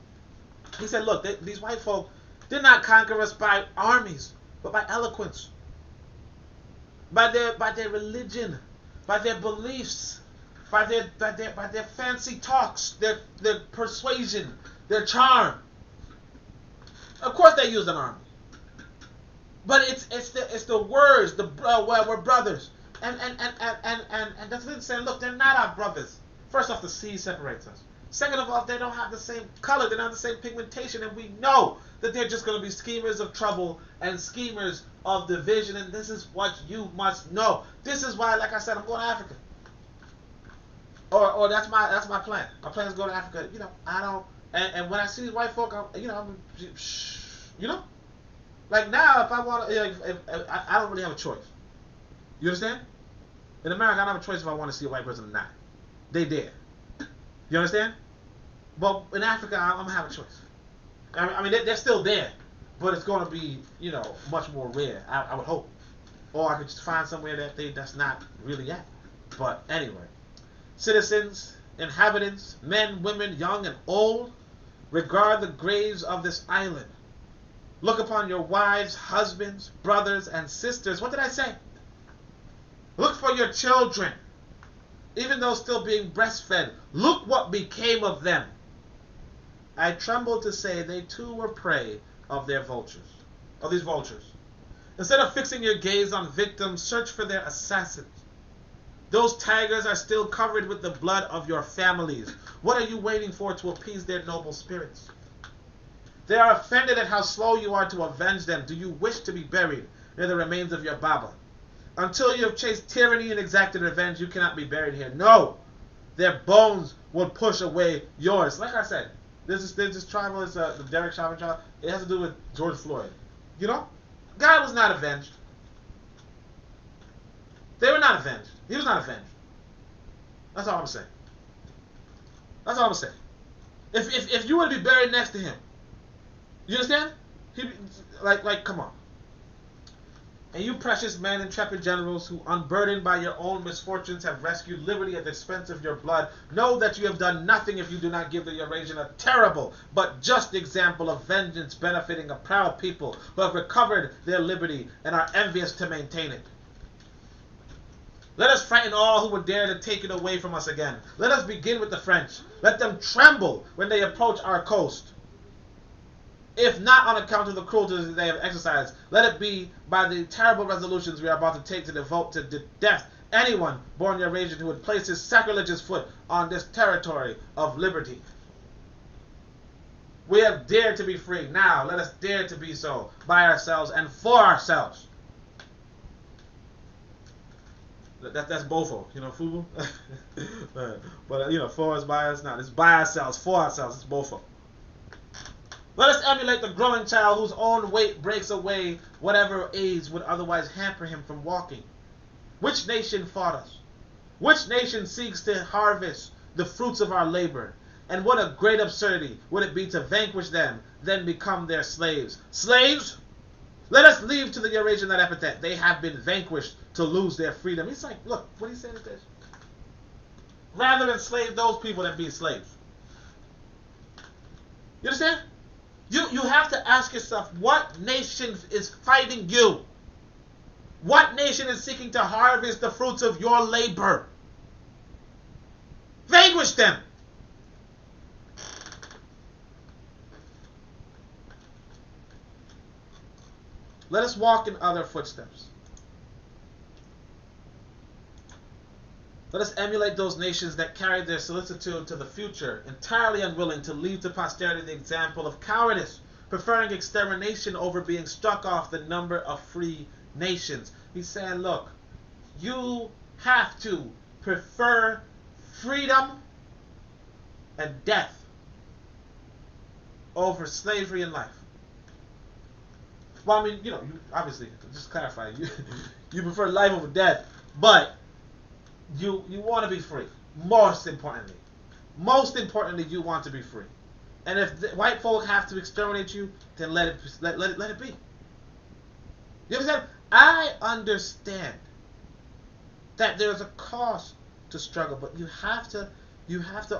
He said, look, these white folk did not conquer us by armies, but by eloquence. By their religion, by their beliefs, by their fancy talks, their persuasion, their charm. Of course they used an army. But it's the words, well, we're brothers. And that's what saying, look, they're not our brothers. First off, the sea separates us. Second of all, they don't have the same color, they don't have the same pigmentation, and we know that they're just going to be schemers of trouble and schemers of division, and this is what you must know. This is why, like I said, I'm going to Africa. Or that's my plan. My plan is to go to Africa. I don't, and when I see these white folk, like now, if I want to, I don't really have a choice. You understand? In America, I don't have a choice if I want to see a white person or not. They there. You understand? But in Africa, I'm going to have a choice. I mean, they're still there, but it's going to be, much more rare, I would hope. Or I could just find somewhere that's not really at. But anyway, citizens, inhabitants, men, women, young and old, regard the graves of this island. Look upon your wives, husbands, brothers, and sisters. What did I say? Look for your children. Even though still being breastfed, look what became of them. I tremble to say they too were prey of these vultures. Instead of fixing your gaze on victims, search for their assassins. Those tigers are still covered with the blood of your families. What are you waiting for to appease their noble spirits? They are offended at how slow you are to avenge them. Do you wish to be buried near the remains of your Baba? Until you have chased tyranny and exacted revenge, you cannot be buried here. No! Their bones will push away yours. Like I said, there's this tribal, the Derek Chauvin trial. It has to do with George Floyd. Guy was not avenged. They were not avenged. He was not avenged. That's all I'm saying. That's all I'm saying. If you were to be buried next to him, you understand? Like, come on. And you precious men, intrepid generals, who unburdened by your own misfortunes have rescued liberty at the expense of your blood, know that you have done nothing if you do not give the Eurasian a terrible but just example of vengeance benefiting a proud people who have recovered their liberty and are envious to maintain it. Let us frighten all who would dare to take it away from us again. Let us begin with the French. Let them tremble when they approach our coast. If not on account of the cruelties they have exercised, let it be by the terrible resolutions we are about to take to devote to death anyone born Eurasian who would place his sacrilegious foot on this territory of liberty. We have dared to be free. Now let us dare to be so by ourselves and for ourselves. That's Bofo, Fubu. But for us, by us. Now it's by ourselves, for ourselves. It's Bofo. Let us emulate the growing child whose own weight breaks away whatever aids would otherwise hamper him from walking. Which nation fought us? Which nation seeks to harvest the fruits of our labor? And what a great absurdity would it be to vanquish them, then become their slaves. Slaves? Let us leave to the Eurasian that epithet. They have been vanquished to lose their freedom. He's like, look, what he's saying is this. Rather enslave those people than be slaves. You understand? You have to ask yourself, what nation is fighting you? What nation is seeking to harvest the fruits of your labor? Vanquish them. Let us walk in other footsteps. Let us emulate those nations that carried their solicitude to the future, entirely unwilling to leave to posterity the example of cowardice, preferring extermination over being struck off the number of free nations. He's saying, look, you have to prefer freedom and death over slavery and life. Well, I mean, you obviously, just to clarify, you prefer life over death, but you want to be free. Most importantly, you want to be free. And if the white folk have to exterminate you, then let it be. You understand? I understand that there's a cost to struggle, but you have to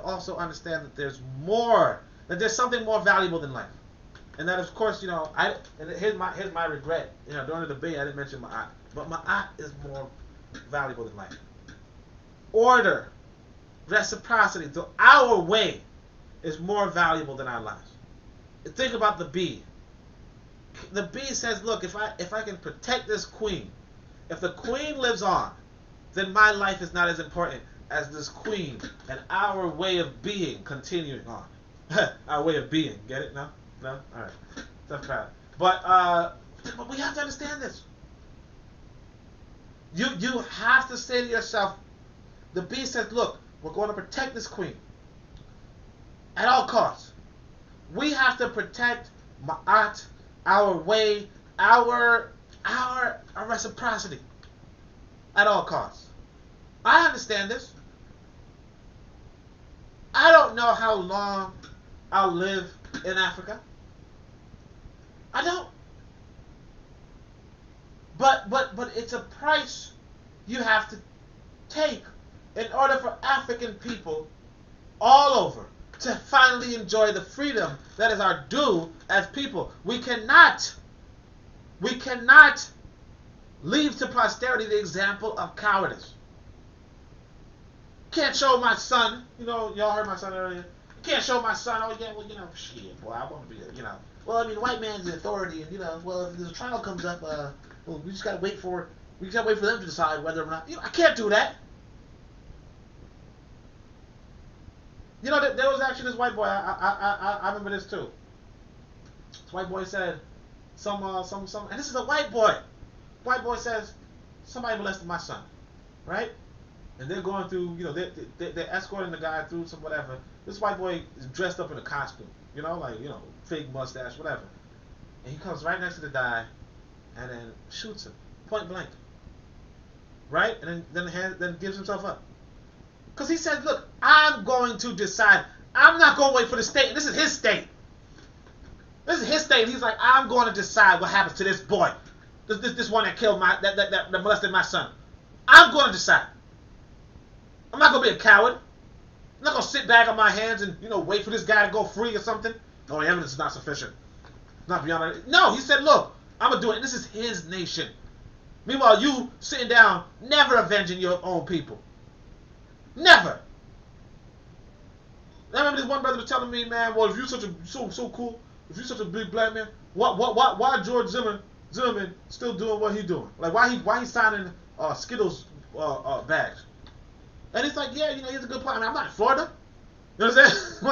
also understand that there's more, that there's something more valuable than life. And that, of course, here's my regret. During the debate, I didn't mention my aunt, but my aunt is more valuable than life. Order, reciprocity, our way is more valuable than our lives. Think about the bee. The bee says, look, if I can protect this queen, if the queen lives on, then my life is not as important as this queen and our way of being continuing on. Our way of being. Get it? No? All right. That's bad. But we have to understand this. You have to say to yourself, the bee says, look, we're going to protect this queen at all costs. We have to protect Ma'at, our way, our reciprocity at all costs. I understand this. I don't know how long I'll live in Africa. I don't. But it's a price you have to take in order for African people all over to finally enjoy the freedom that is our due as people. We cannot leave to posterity the example of cowardice. Can't show my son, y'all heard my son earlier. Can't show my son, oh yeah, well, shit, boy, I want to be, well, I mean, white man's the authority, and, well, if there's a trial comes up, well, we just gotta wait for them to decide whether or not, I can't do that. There was actually this white boy, I remember this too. This white boy said, and this is a white boy. White boy says, somebody molested my son, right? And they're going through, they're escorting the guy through some whatever. This white boy is dressed up in a costume, fake mustache, whatever. And he comes right next to the guy and then shoots him, point blank. Right? And then gives himself up. Because he said, look, I'm going to decide. I'm not going to wait for the state. This is his state. This is his state. He's like, I'm going to decide what happens to this boy. This one that killed that molested my son. I'm going to decide. I'm not going to be a coward. I'm not going to sit back on my hands and, wait for this guy to go free or something. No, the evidence is not sufficient. Not beyond it. No, he said, look, I'm going to do it. And this is his nation. Meanwhile, you sitting down, never avenging your own people. Never. I remember this one brother was telling me, man, well, if you're such a so cool, if you're such a big black man, why George Zimmerman still doing what he doing? Like why he signing Skittles bags? And it's like, yeah, he's a good player. I mean, I'm not in Florida. You know what I'm saying?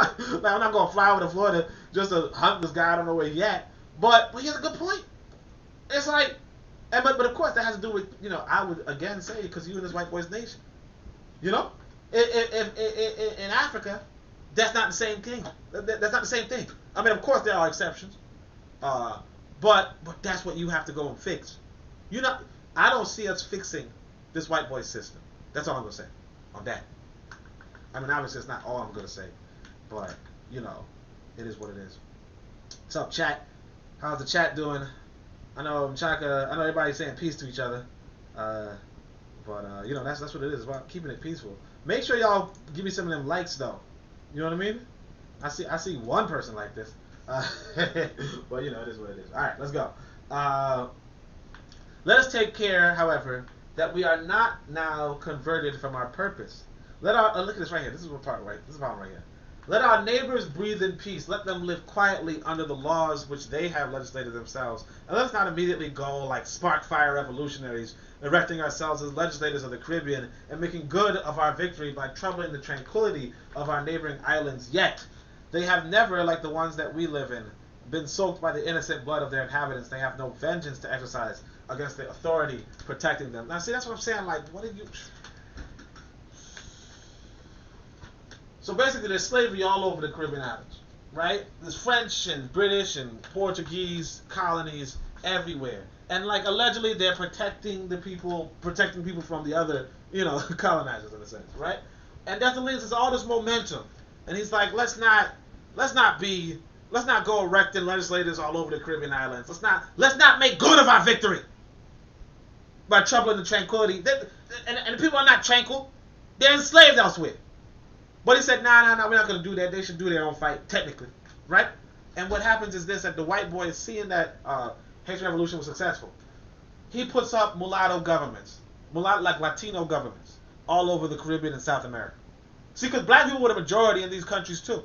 Like, I'm not gonna fly over to Florida just to hunt this guy. I don't know where he at. But he has a good point. It's like, but of course that has to do with, I would again say, because you in this white boy's nation. If in Africa, that's not the same thing. That's not the same thing. I mean, of course there are exceptions, but that's what you have to go and fix. I don't see us fixing this white boy system. That's all I'm gonna say on that. I mean, obviously it's not all I'm gonna say, but it is what it is. What's up, chat? How's the chat doing? I know Chaka. I know everybody's saying peace to each other, but that's what it is. It's about keeping it peaceful. Make sure y'all give me some of them likes though. You know what I mean? I see one person like this, but it is what it is. All right, let's go. Let us take care, however, that we are not now converted from our purpose. Look at this right here. This is what part right. This is part right here. Let our neighbors breathe in peace. Let them live quietly under the laws which they have legislated themselves. And let's not immediately go like spark-fire revolutionaries, erecting ourselves as legislators of the Caribbean and making good of our victory by troubling the tranquility of our neighboring islands. Yet, they have never, like the ones that we live in, been soaked by the innocent blood of their inhabitants. They have no vengeance to exercise against the authority protecting them. Now, see, that's what I'm saying. Like, what did you... So basically, there's slavery all over the Caribbean islands, right? There's French and British and Portuguese colonies everywhere, and like allegedly they're protecting people from the other, colonizers in a sense, right? And Dessalines has all this momentum, and he's like, let's not go erecting legislators all over the Caribbean islands. Let's not make good of our victory by troubling the tranquility. And the people are not tranquil; they're enslaved elsewhere. But he said, nah, we're not going to do that. They should do their own fight, technically. Right? And what happens is this, that the white boy is seeing that Haitian Revolution was successful. He puts up mulatto governments, like Latino governments, all over the Caribbean and South America. See, because black people were the majority in these countries too.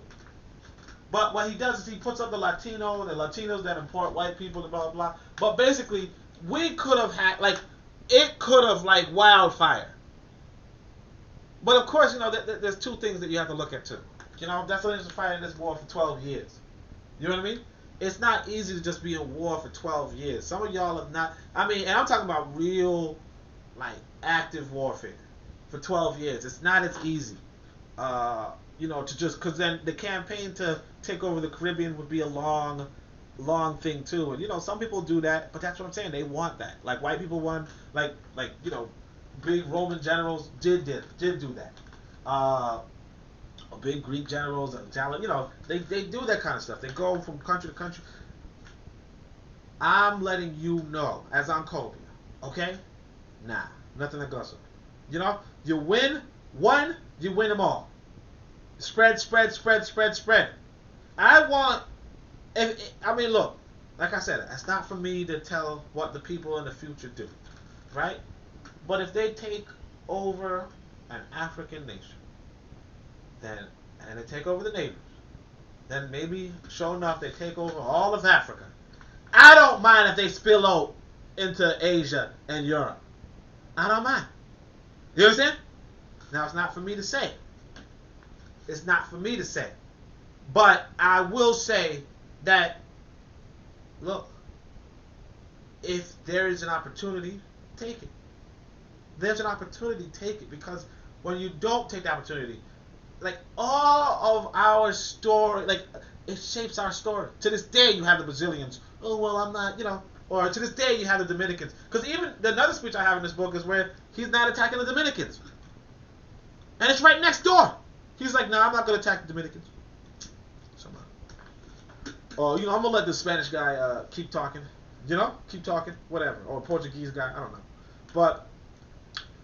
But what he does is he puts up the Latinos that import white people, and blah, blah, blah. But basically, we could have had, it could have, wildfire. But of course, there's two things that you have to look at too. That's why they're fighting this war for 12 years. You know what I mean? It's not easy to just be in war for 12 years. Some of y'all have not. I mean, and I'm talking about real, active warfare for 12 years. It's not as easy. To just, because then the campaign to take over the Caribbean would be a long thing too. And some people do that, but that's what I'm saying. They want that. Like white people want, big Roman generals did do that. Big Greek generals and they do that kind of stuff. They go from country to country. I'm letting you know, as Sankofa, okay? Nah, nothing that goes on. You win one, you win them all. Spread. Look, like I said, it's not for me to tell what the people in the future do, right? But if they take over an African nation, and they take over the neighbors, then maybe, sure enough, they take over all of Africa. I don't mind if they spill out into Asia and Europe. I don't mind. You understand? Now, it's not for me to say. It's not for me to say. But I will say that, look, if there is an opportunity, take it. There's an opportunity, take it. Because when you don't take the opportunity, all of our story, it shapes our story. To this day, you have the Brazilians. Oh, well, I'm not, Or to this day, you have the Dominicans. Because even another speech I have in this book is where he's not attacking the Dominicans. And it's right next door. He's like, nah, I'm not going to attack the Dominicans. I'm going to let the Spanish guy keep talking. Keep talking. Whatever. Or Portuguese guy. I don't know. But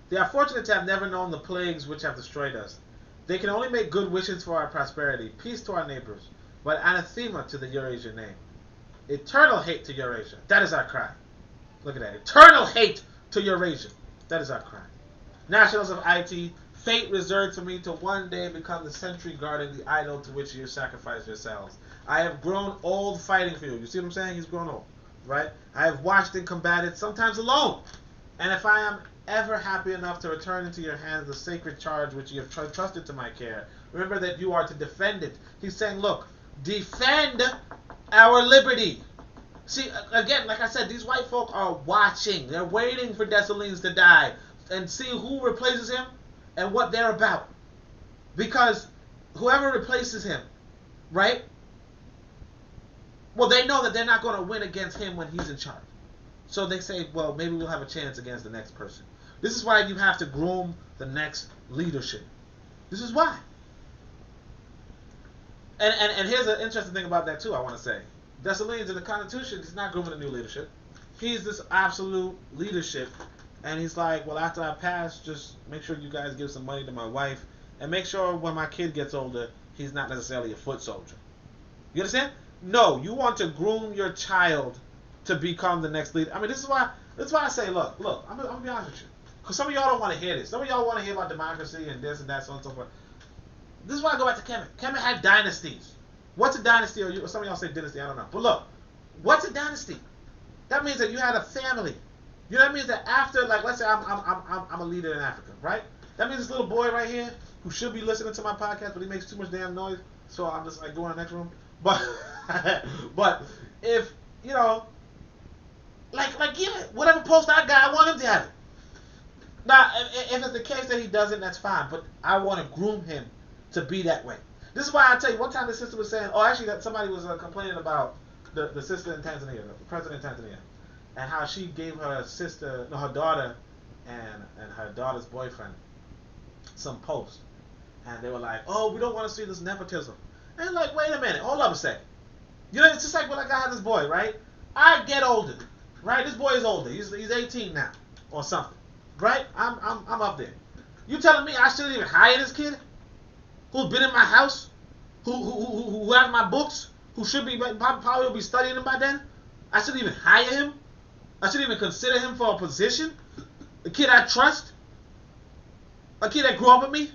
they are fortunate to have never known the plagues which have destroyed us. They can only make good wishes for our prosperity, peace to our neighbors, but anathema to the Eurasian name. Eternal hate to Eurasia. That is our cry. Look at that. Eternal hate to Eurasia. That is our cry. Nationals of IT, fate reserved for me to one day become the sentry guarding the idol to which you sacrifice yourselves. I have grown old fighting for you. You see what I'm saying? He's grown old, right? I have watched and combated, sometimes alone. And if I am ever happy enough to return into your hands the sacred charge which you have trusted to my care, remember that you are to defend it. He's saying, look, defend our liberty. See, again, like I said, these white folk are watching. They're waiting for Dessalines to die and see who replaces him and what they're about. Because whoever replaces him, right? Well, they know that they're not going to win against him when he's in charge. So they say, well, maybe we'll have a chance against the next person. This is why you have to groom the next leadership. This is why. And here's an interesting thing about that, too, I want to say. Dessalines in the Constitution is not grooming a new leadership. He's this absolute leadership. And he's like, well, after I pass, just make sure you guys give some money to my wife. And make sure when my kid gets older, he's not necessarily a foot soldier. You understand? No, you want to groom your child to become the next leader. I mean, this is why I say, look, I'm going to be honest with you. Because some of y'all don't want to hear this. Some of y'all want to hear about democracy and this and that, so on and so forth. This is why I go back to Kemet. Kemet had dynasties. What's a dynasty? Or some of y'all say dynasty, I don't know. But look, what's a dynasty? That means that you had a family. You know what I mean? That after, like, let's say I'm a leader in Africa, right? That means this little boy right here, who should be listening to my podcast, but he makes too much damn noise, so I'm just like going in the next room. But if, you know, like yeah, whatever post I got, I want him to have it. Now, if it's the case that he doesn't, that's fine. But I want to groom him to be that way. This is why I tell you, one time the sister was saying, that somebody was complaining about the sister in Tanzania, the president in Tanzania, and how she gave her daughter and her daughter's boyfriend some post. And they were like, oh, we don't want to see this nepotism. And like, wait a minute, hold up a second. You know, it's just like when I got this boy, right? I get older, right? This boy is older. He's 18 now or something. Right? I'm up there. You telling me I shouldn't even hire this kid? Who's been in my house? Who has my books? Who should be probably will be studying them by then? I shouldn't even hire him? I shouldn't even consider him for a position? A kid I trust? A kid that grew up with me?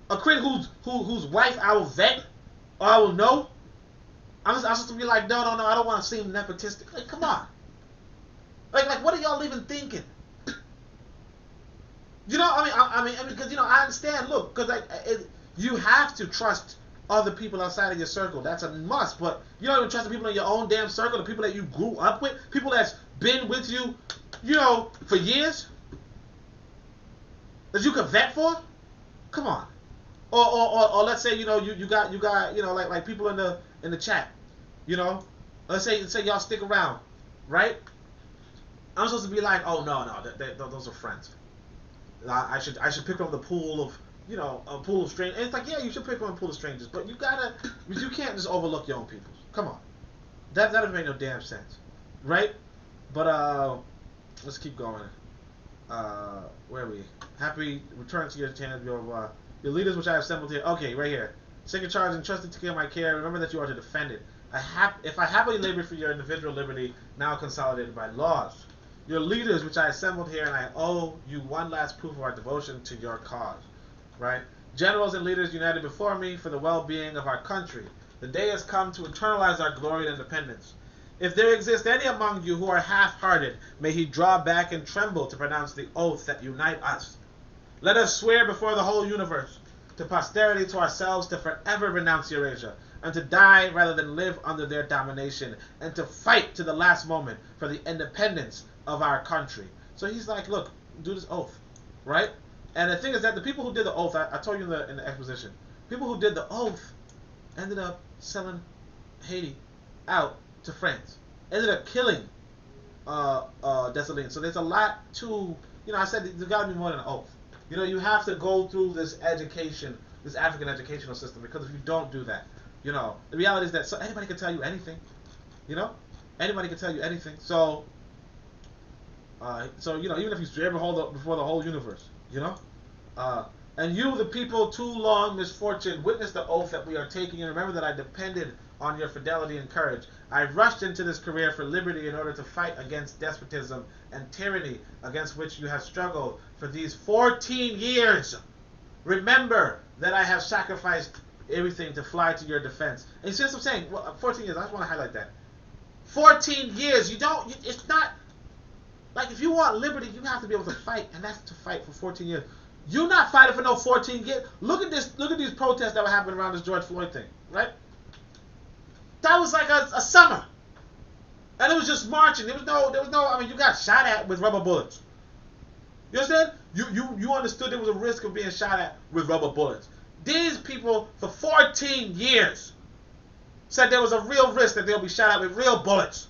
A kid whose wife I will vet or I will know? I'm supposed to be like, no, I don't want to seem nepotistic. Like, come on. Like, what are y'all even thinking? You know, I mean, because, you know, I understand, look, because you have to trust other people outside of your circle. That's a must, but you don't even trust the people in your own damn circle, the people that you grew up with, people that's been with you, you know, for years, that you can vet for? Come on. Or let's say, you know, you got, you know, like people in the chat, you know, let's say y'all stick around, right? I'm supposed to be like, oh, no, those are friends. I should pick from the pool of, you know, a pool of strangers. And it's like, yeah, you should pick from a pool of strangers, but you can't just overlook your own people. Come on, that doesn't make no damn sense, right? But let's keep going. Where are we? Happy return to your channel. Your leaders, which I have assembled here. Okay, right here. Sacred charge entrusted to my care. Remember that you are to defend it. If I happily labor for your individual liberty, now consolidated by laws. Your leaders, which I assembled here, and I owe you one last proof of our devotion to your cause. Right? Generals and leaders united before me for the well-being of our country. The day has come to eternalize our glory and independence. If there exists any among you who are half-hearted, may he draw back and tremble to pronounce the oath that unite us. Let us swear before the whole universe, to posterity, to ourselves, to forever renounce Eurasia, and to die rather than live under their domination, and to fight to the last moment for the independence of our country. So he's like, look, do this oath, right? And the thing is that the people who did the oath, I told you in the exposition, people who did the oath ended up selling Haiti out to France. Ended up killing Dessalines. So there's a lot to, you know, I said there's got to be more than an oath. You know, you have to go through this education, this African educational system, because if you don't do that, you know, the reality is that anybody can tell you anything. You know? Anybody can tell you anything. So you know, even if you swear before the whole universe, you know? And you, the people, too long misfortune, witness the oath that we are taking, and remember that I depended on your fidelity and courage. I rushed into this career for liberty in order to fight against despotism and tyranny against which you have struggled for these 14 years. Remember that I have sacrificed everything to fly to your defense. And you see what I'm saying? Well, 14 years, I just want to highlight that. 14 years, it's not, like if you want liberty, you have to be able to fight, and that's to fight for 14 years. You're not fighting for no 14 years. Look at these protests that were happening around this George Floyd thing, right? That was like a summer. And it was just marching. There was no, I mean, you got shot at with rubber bullets. You understand? You understood there was a risk of being shot at with rubber bullets. These people, for 14 years, said there was a real risk that they'll be shot at with real bullets.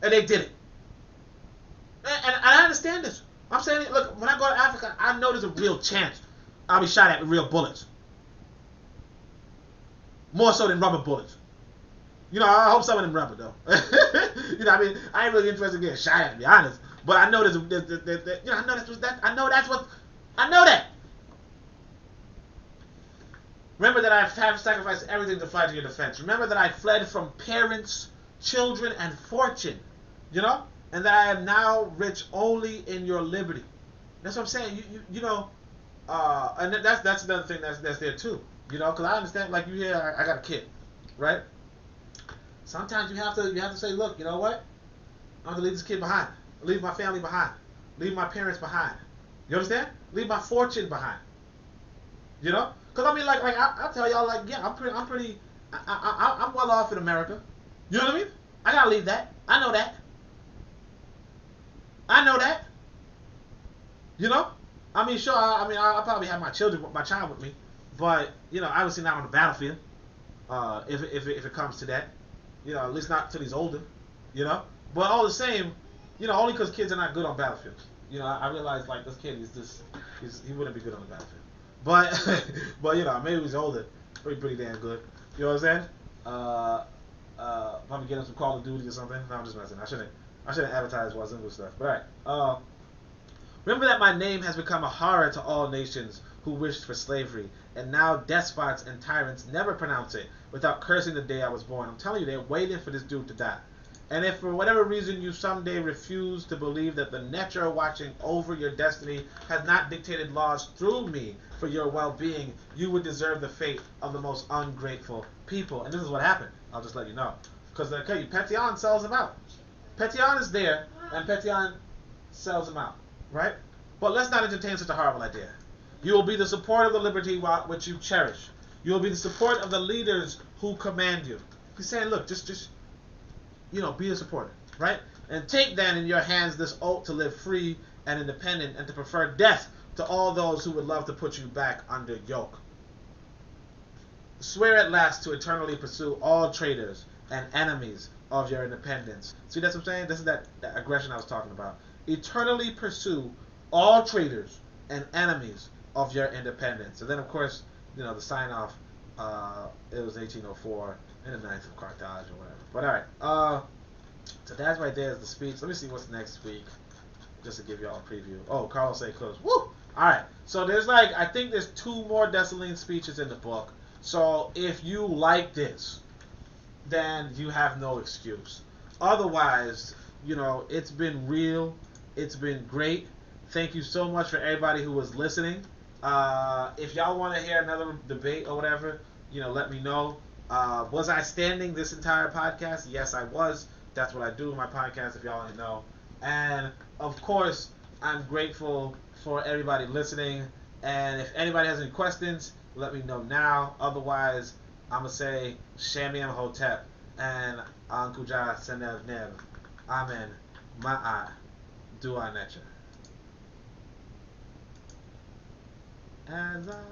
And they did it. And I understand this. I'm saying, look, when I go to Africa, I know there's a real chance I'll be shot at with real bullets. More so than rubber bullets. You know, I hope some of them rubber, though. You know, I mean, I ain't really interested in getting shot at, to be honest. But I know I know that. Remember that I have sacrificed everything to fly to your defense. Remember that I fled from parents, children, and fortune. You know? And that I am now rich only in your liberty. That's what I'm saying. You know, and that's another thing that's there too. You know, because I understand, like you hear, I got a kid, right? Sometimes you have to say, look, you know what? I'm gonna leave this kid behind. Leave my family behind. Leave my parents behind. You understand? Leave my fortune behind. You know? Because I mean, like I'll tell y'all, like, yeah, I'm well off in America. You know what I mean? I gotta leave that. I know that. You know? I mean, sure. I'll probably have my child with me, but you know, obviously not on the battlefield. If it comes to that, you know, at least not till he's older. You know? But all the same, you know, only because kids are not good on battlefields. You know, I realize, like, this kid, he wouldn't be good on the battlefield. But you know, maybe when he's older, pretty damn good. You know what I'm saying? Probably get him some Call of Duty or something. No, I'm just messing. I shouldn't advertise Wazungu stuff. But alright. Remember that my name has become a horror to all nations who wished for slavery, and now despots and tyrants never pronounce it without cursing the day I was born. I'm telling you, they're waiting for this dude to die. And if for whatever reason you someday refuse to believe that the nature watching over your destiny has not dictated laws through me for your well-being, you would deserve the fate of the most ungrateful people. And this is what happened. I'll just let you know. Because Ptah sells him out. Ptah is there, and Ptah sells him out. Right? But let's not entertain such a horrible idea. You will be the support of the liberty which you cherish. You will be the support of the leaders who command you. He's saying, look, just you know, be a supporter, right? And take then in your hands this oath to live free and independent and to prefer death to all those who would love to put you back under yoke. Swear at last to eternally pursue all traitors and enemies of your independence. See, that's what I'm saying? This is that aggression I was talking about. Eternally pursue all traitors and enemies of your independence. And then, of course, you know, the sign-off, it was 1804 in the 9th of Carthage or whatever. But alright, so that's right there is the speech. Let me see what's next week, just to give y'all a preview. Oh, Carlos A. Close. Woo! Alright, so there's I think there's 2 more Dessalines speeches in the book. So if you like this, then you have no excuse. Otherwise, you know, it's been real. It's been great. Thank you so much for everybody who was listening. If y'all want to hear another debate or whatever, you know, let me know. Was I standing this entire podcast? Yes, I was. That's what I do in my podcast, if y'all didn't know. And, of course, I'm grateful for everybody listening. And if anybody has any questions, let me know now. Otherwise, I'm going to say, Shamiam Hotep. And Ankuja Senev Nev. Amen. Ma'a. Dua Necha. As I